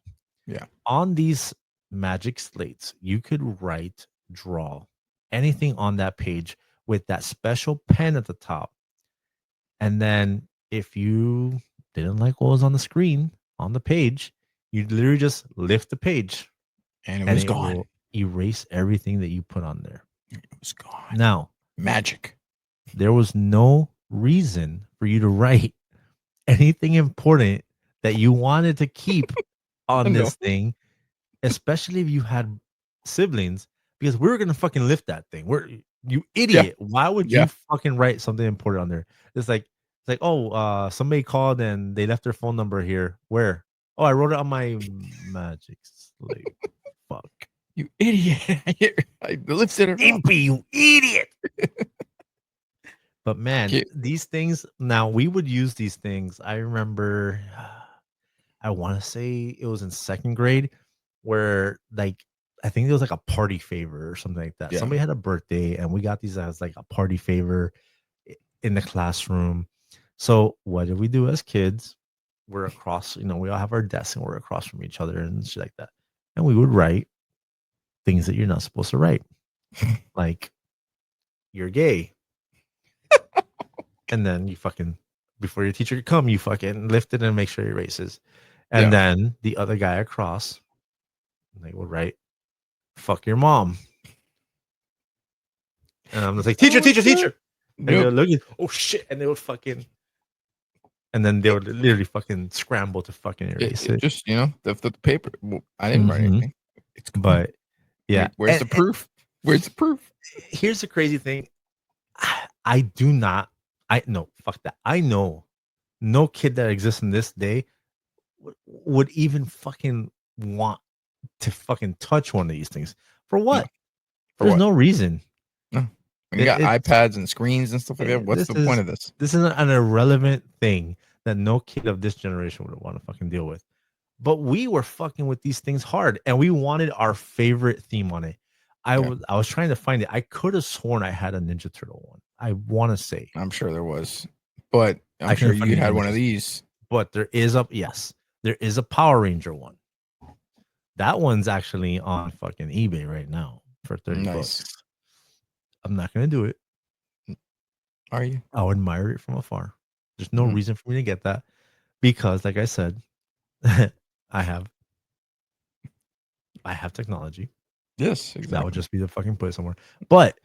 Yeah. On these magic slates, you could write, draw anything on that page with that special pen at the top. And then if you didn't like what was on the screen on the page, you literally just lift the page And it and was it gone. will erase everything that you put on there. It was gone. Now, Magic. there was no reason for you to write anything important that you wanted to keep on No. this thing, especially if you had siblings, because we were gonna fucking lift that thing. You Yeah. idiot. Why would Yeah. you fucking write something important on there? It's like, oh, somebody called and they left their phone number here. Where? Oh, I wrote it on my magic slate. Fuck. You idiot. I lifted it up. Impy, you idiot. But man, Okay. these things now we would use these things. I remember I want to say it was in second grade where like I think it was like a party favor or something like that. Yeah. Somebody had a birthday and we got these as like a party favor in the classroom. So what did we do as kids? We're across, we all have our desks and we're across from each other and shit like that. And we would write things that you're not supposed to write. Like you're gay. And then you fucking before your teacher could come, you fucking lift it and make sure he erases. And Yeah. then the other guy across, they would write, "Fuck your mom." And I'm just like, "Teacher, Oh, teacher, shit. teacher!" And they would look at, "Oh shit!" And they would fucking, and then they would literally fucking scramble to fucking erase It it. just, the paper. Well, I didn't write Mhm. anything. It's gone. But yeah, Where's the proof? Where's the proof? here's the crazy thing. I do not. I no fuck that. I know no kid that exists in this day would even fucking want to fucking touch one of these things. For what? For There's what? no reason. No. When you got It's iPads and screens and stuff like that, what's this the is point of this? this is an irrelevant thing that no kid of this generation would want to fucking deal with. But we were fucking with these things hard, and we wanted our favorite theme on it. I Yeah. was trying to find it. I could have sworn I had a Ninja Turtle one. I want to say, I'm sure there was, but I I'm sure couldn't find you any had one of images. these. but there is a Power Ranger one. That one's actually on fucking eBay right now for 30 Nice. bucks. I'm not gonna do it. Are you? I'll admire it from afar. There's no Mhm. reason for me to get that because, like I said, I have technology. Yes, That would exactly. just be to fucking put it somewhere. But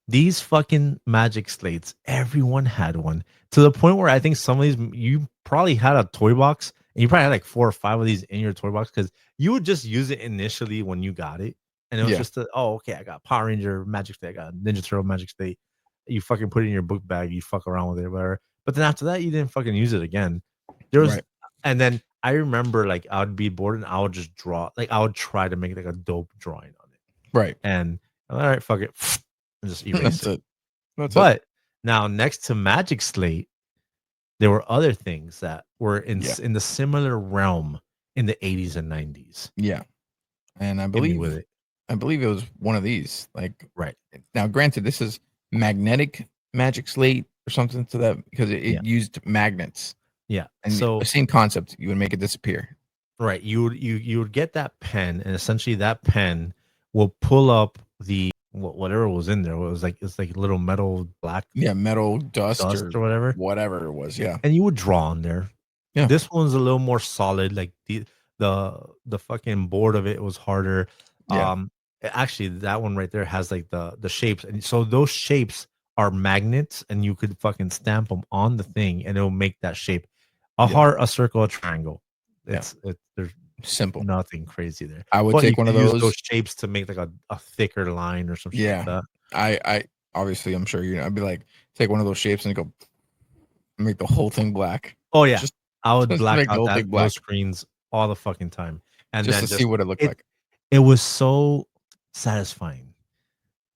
these fucking magic slates, everyone had one to the point where I think some of these you probably had a toy box and you probably had like 4 or 5 of these in your toy box because you would just use it initially when you got it. And it was Yeah. just okay, I got Power Ranger magic slate, I got Ninja Turtle magic slate. You fucking put it in your book bag, you fuck around with it, whatever. But then after that, you didn't fucking use it again. There was, Right. and then I remember like I would be bored and I would just draw. Like I would try to make like a dope drawing on it, Right. and all right, fuck it, and just erase That's it. it. That's it. But now next to Magic Slate, there were other things that were Yeah. in the similar realm in the 80s and 90s. Yeah. And I Hit me with believe it. it was one of these. Like Right. now, granted, this is magnetic magic slate or something to that because it Yeah. used magnets Yeah. and So the same concept. You would make it disappear. right, you would get that pen, and essentially that pen will pull up the whatever was in there. It was like it's like little metal black Yeah, metal dust dust or or whatever, whatever it was. Yeah. and you would draw on there. Yeah. This one's a little more solid. Like the fucking board of it was harder. Yeah. Actually, that one right there has like the shapes, and so those shapes are magnets, and you could fucking stamp them on the thing, and it'll make that shape. A Yeah. heart, a circle, a triangle. Yeah. There's Simple. nothing crazy there. I would But you take one of could use those those. shapes to make like a thicker line or some shit like Yeah. that. I obviously I'm sure you know. I'd be like, take one of those shapes and go make the whole thing black. Oh yeah, Just I would just to black make the out whole thing black. those screens all the fucking time, and Just then to see what it looked like. it was so satisfying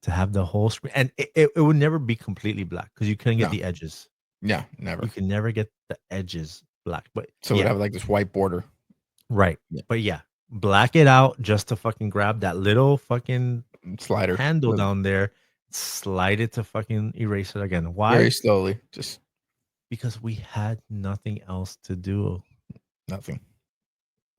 to have the whole screen, and it would never be completely black because you couldn't get No. the edges. Yeah, never. You can never get the edges black. But So it would yeah, have like this white border. right. Yeah. But yeah, black it out just to fucking grab that little fucking Slider. handle Look, down there, slide it to fucking erase it again. Why? very slowly. Just Because we had nothing else to do. nothing.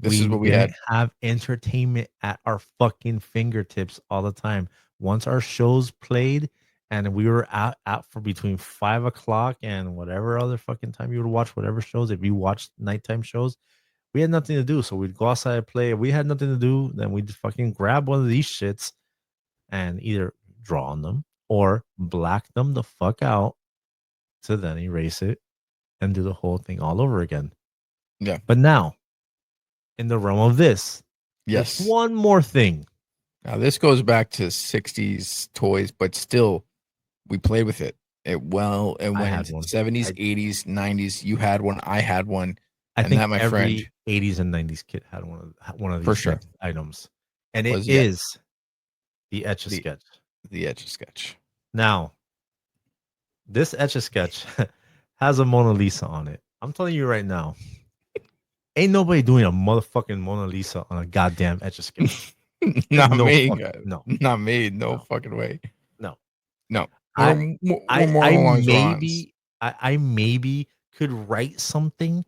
This is what we didn't had. have entertainment at our fucking fingertips all the time. Once our shows played and we were out for between 5 o'clock and whatever other fucking time you would watch whatever shows, if you watched nighttime shows, we had nothing to do. So we'd go outside and play. If we had nothing to do, then we'd fucking grab one of these shits and either draw on them or black them the fuck out to then erase it and do the whole thing all over again. Yeah. But now, in the realm of this, Yes. there's one more thing. Now this goes back to 60s toys, but still we played with it. It went had into one. 70s, 80s, 90s. You had one, I had one. I And think that, my every friend, 80s and 90s kid had one of For these sure. next items. And it Was, yeah. is the Etch-a-Sketch. the Etch-a-Sketch. Now, this Etch-a-Sketch has a Mona Lisa on it. I'm telling you right now, ain't nobody doing a motherfucking Mona Lisa on a goddamn Etch-a-Sketch. Not no me. fucking- no. Not me. No No. fucking way. No. No. I- We're I more along lines of Ron's. maybe I maybe could write something.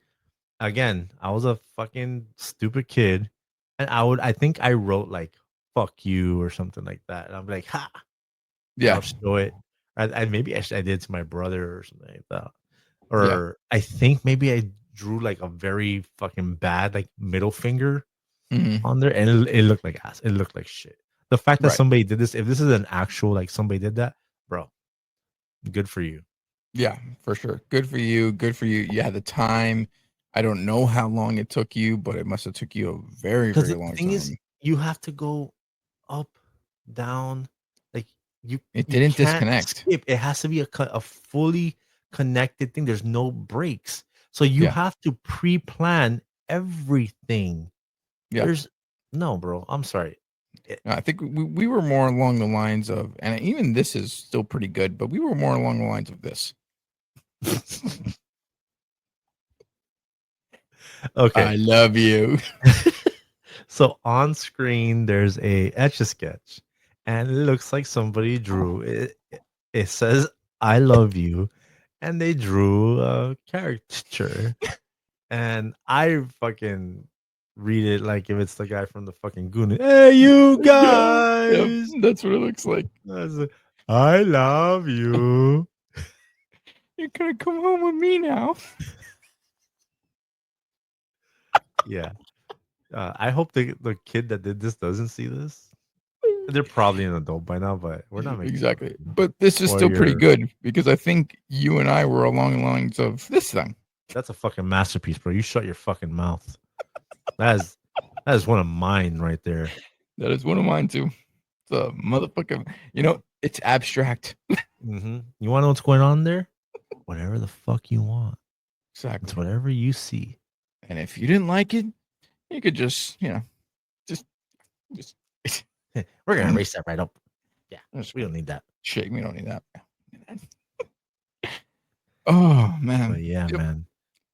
Again, I was a fucking stupid kid, and I think I wrote like "fuck you" or something like that, and I'm like, "Ha!" Yeah. I'll show it. I maybe I did to my brother or something like that, or I think maybe I drew like a very fucking bad like middle finger Mhm. on there, and it looked like ass. It looked like shit. The fact that Right. somebody did this, if this is an actual like somebody did that, bro, good for you. Yeah, for sure. Good for you. Good for you. You had the time. I don't know how long it took you, but it must have took you a very, Because very the long thing time. is, you have to go up, down, like It you didn't can't disconnect. skip. It has to be a fully connected thing. There's no breaks, so you Yeah. have to pre-plan everything. Yeah. There's no, bro. I'm sorry. I think we were more along the lines of, and even this is still pretty good, but we were more along the lines of this. Okay. I love you. So on screen, there's a Etch-a-Sketch, and it looks like somebody drew it. It says "I love you," and they drew a caricature, and I fucking read it like if it's the guy from the fucking Goonies. Hey, you guys! Yep, that's what it looks like. I love you. You're gonna come home with me now. Yeah. I hope the kid that did this doesn't see this. They're probably an adult by now, but we're not making fun of Exactly. them. But this is Or still pretty your- good because I think you and I were along the lines of this thing. That's a fucking masterpiece, bro. You shut your fucking mouth. That is one of mine right there. That is one of mine too. It's a motherfucking, it's abstract. You want to know what's going on there? Whatever the fuck you want. It's Exactly. whatever you see. And if you didn't like it, you could just just just We're gonna erase that right up. Yeah, just we don't need that. shake. We don't need that. Oh man. But yeah, Yep. man.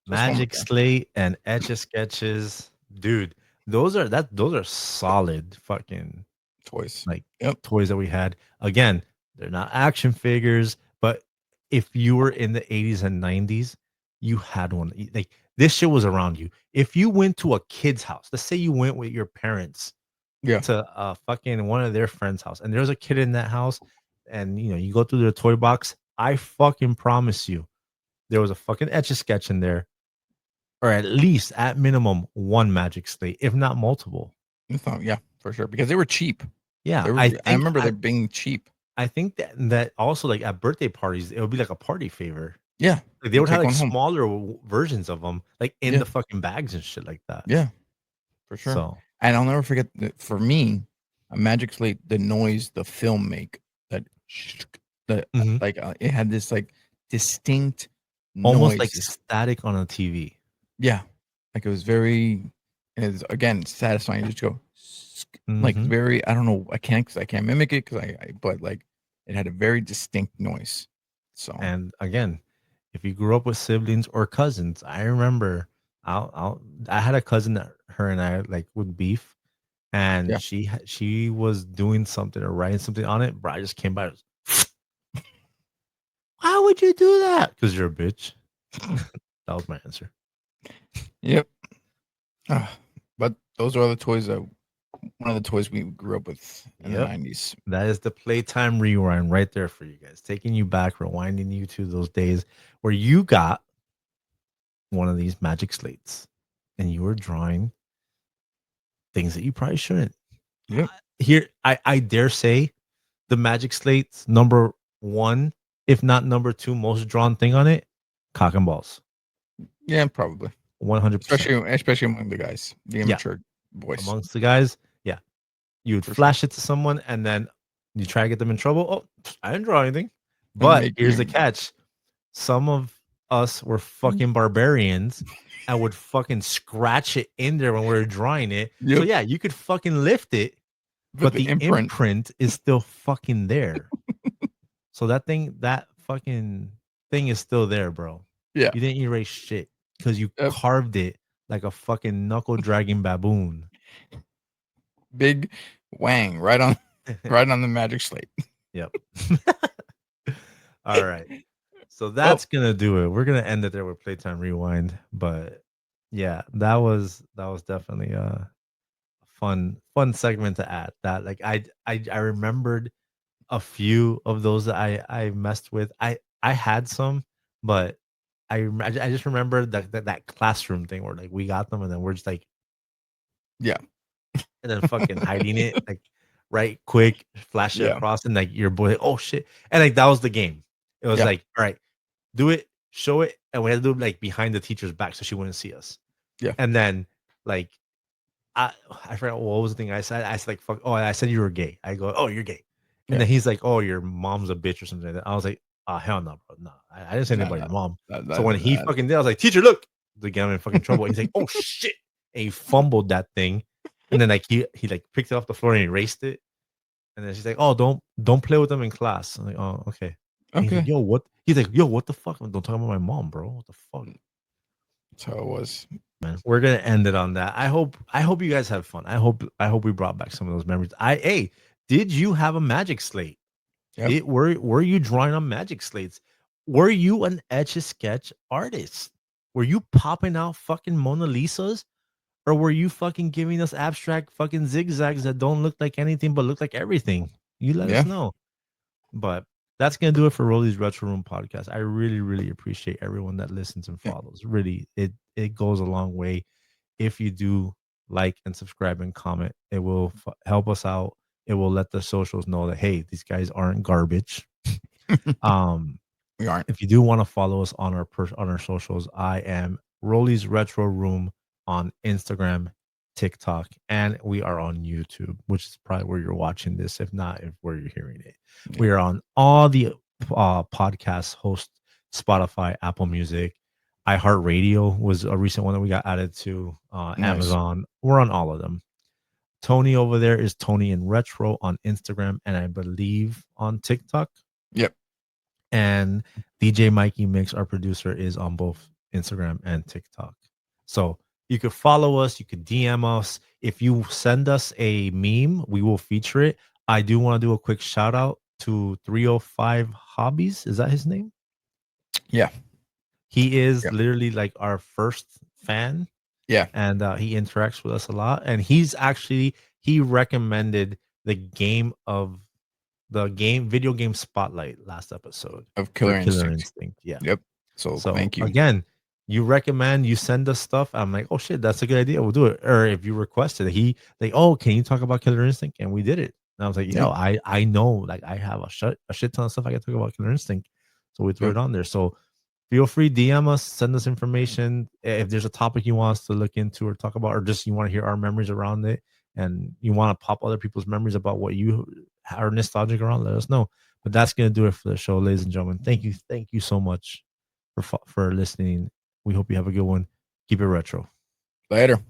Just one more Magic time. Slate and Etch a Sketches, dude. Those are solid fucking Toys. like Yep. toys that we had. Again, they're not action figures, but if you were in the 80s and 90s, you had one. Like this shit was around you. If you went to a kid's house, let's say you went with your parents Yeah. to fucking one of their friends' house, and there's a kid in that house, and you go through their toy box. I fucking promise you, there was a fucking etch a sketch in there, or at least at minimum one magic slate, if not multiple. Yeah, for sure. Because they were cheap. Yeah, They were. I remember them being cheap. I think that also like at birthday parties, it would be like a party favor. Yeah. Like they You would have take like one home. smaller versions of them, like in Yeah. the fucking bags and shit like that. Yeah, for sure. So And I'll never forget that for me, a magic slate, the noise the film make that Mhm. like it had this like distinct almost like noise. static on a TV. Yeah, like it was very, it's again satisfying. You just go like Mhm. very. I don't know. I can't mimic it because but like it had a very distinct noise. So And again, if you grew up with siblings or cousins, I remember I had a cousin that her and I like would beef, and Yeah. she was doing something or writing something on it, but I just came by. Why would you do that? Because you're a bitch. That was my answer. Yep. But those are all the toys that one of the toys we grew up with in the Yep. 90s. That is the playtime rewind right there for you guys, taking you back, rewinding you to those days where you got one of these magic slates and you were drawing things that you probably shouldn't. Yep. Here, I dare say the magic slate's number one, if not number two, most drawn thing on it, cock and balls. Yeah, probably. 100%. Especially among the guys, the immature boys. Amongst the guys, yeah. You would For flash it to someone and then you try to get them in trouble. Oh, I didn't draw anything. And But here's the catch. Some of us were fucking barbarians and would fucking scratch it in there when we were drawing it. So Yep. yeah, you could fucking lift it, but the imprint is still fucking there. So that fucking thing is still there, bro. Yeah. You didn't erase shit because you carved it like a fucking knuckle dragging baboon. Big wang right on the magic slate. Yep. All right. So that's gonna do it. We're gonna end it there with Playtime Rewind. But yeah, that was definitely a fun segment to add. That like I remembered a few of those that I messed with. I had some, but I just remember that classroom thing where like we got them and then we're just like Yeah. and then fucking hiding it like right quick, flash it Yeah. across and like your boy, oh shit. And like that was the game. It was like, all right, do it, show it, and we had to do it like behind the teacher's back so she wouldn't see us. Yeah. And then like I forgot what was the thing I said. I said like fuck. Oh, I said you were gay. I go, oh, you're gay. And then he's like, oh, your mom's a bitch or something like that. I was like, oh hell no, bro. No, I didn't say anything about your mom. So when he fucking did, I was like, teacher, look, they get him in fucking trouble. And he's like, oh shit. And he fumbled that thing. And then like he like picked it off the floor and erased it. And then she's like, oh, don't play with them in class. I'm like, oh, okay. And he's like, yo, what? He's like, yo, what the fuck? Don't talk about my mom, bro. What the fuck? That's how it was. Man, we're gonna end it on that. I hope you guys have fun. I hope we brought back some of those memories. Hey, did you have a magic slate? Yep. Were you drawing on magic slates? Were you an etch a sketch artist? Were you popping out fucking Mona Lisas? Or were you fucking giving us abstract fucking zigzags that don't look like anything but look like everything? You let us know. But that's gonna do it for Roly's Retro Room podcast. I really, really appreciate everyone that listens and follows. Really, it goes a long way. If you do like and subscribe and comment, it will help us out. It will let the socials know that hey, these guys aren't garbage. We aren't. If you do want to follow us on our socials, I am Roly's Retro Room on Instagram, TikTok, and we are on YouTube, which is probably where you're watching this, if not where you're hearing it. Yeah. We are on all the podcast hosts, Spotify, Apple Music, iHeartRadio was a recent one that we got added to. Nice. Amazon. We're on all of them. Tony over there is Tony in Retro on Instagram and I believe on TikTok. Yep. And DJ Mikey Mix, our producer, is on both Instagram and TikTok. So you could follow us, you could DM us. If you send us a meme, we will feature it. I do want to do a quick shout out to 305 Hobbies. Is that his name? Yeah. He is Yep. literally like our first fan. Yeah. And he interacts with us a lot. And he recommended the video game spotlight last episode Of Killer Killer Instinct. Instinct. Yeah. Yep. So thank you. Again, you recommend, you send us stuff. I'm like, oh shit, that's a good idea. We'll do it. Or if you requested it, can you talk about Killer Instinct? And we did it. And I was like, yo, I know, like I have a shit ton of stuff I can talk about Killer Instinct. So we threw it on there. So feel free, DM us, send us information. If there's a topic you want us to look into or talk about, or just you want to hear our memories around it, and you want to pop other people's memories about what you are nostalgic around, let us know. But that's gonna do it for the show, ladies and gentlemen. Thank you so much for listening. We hope you have a good one. Keep it retro. Later.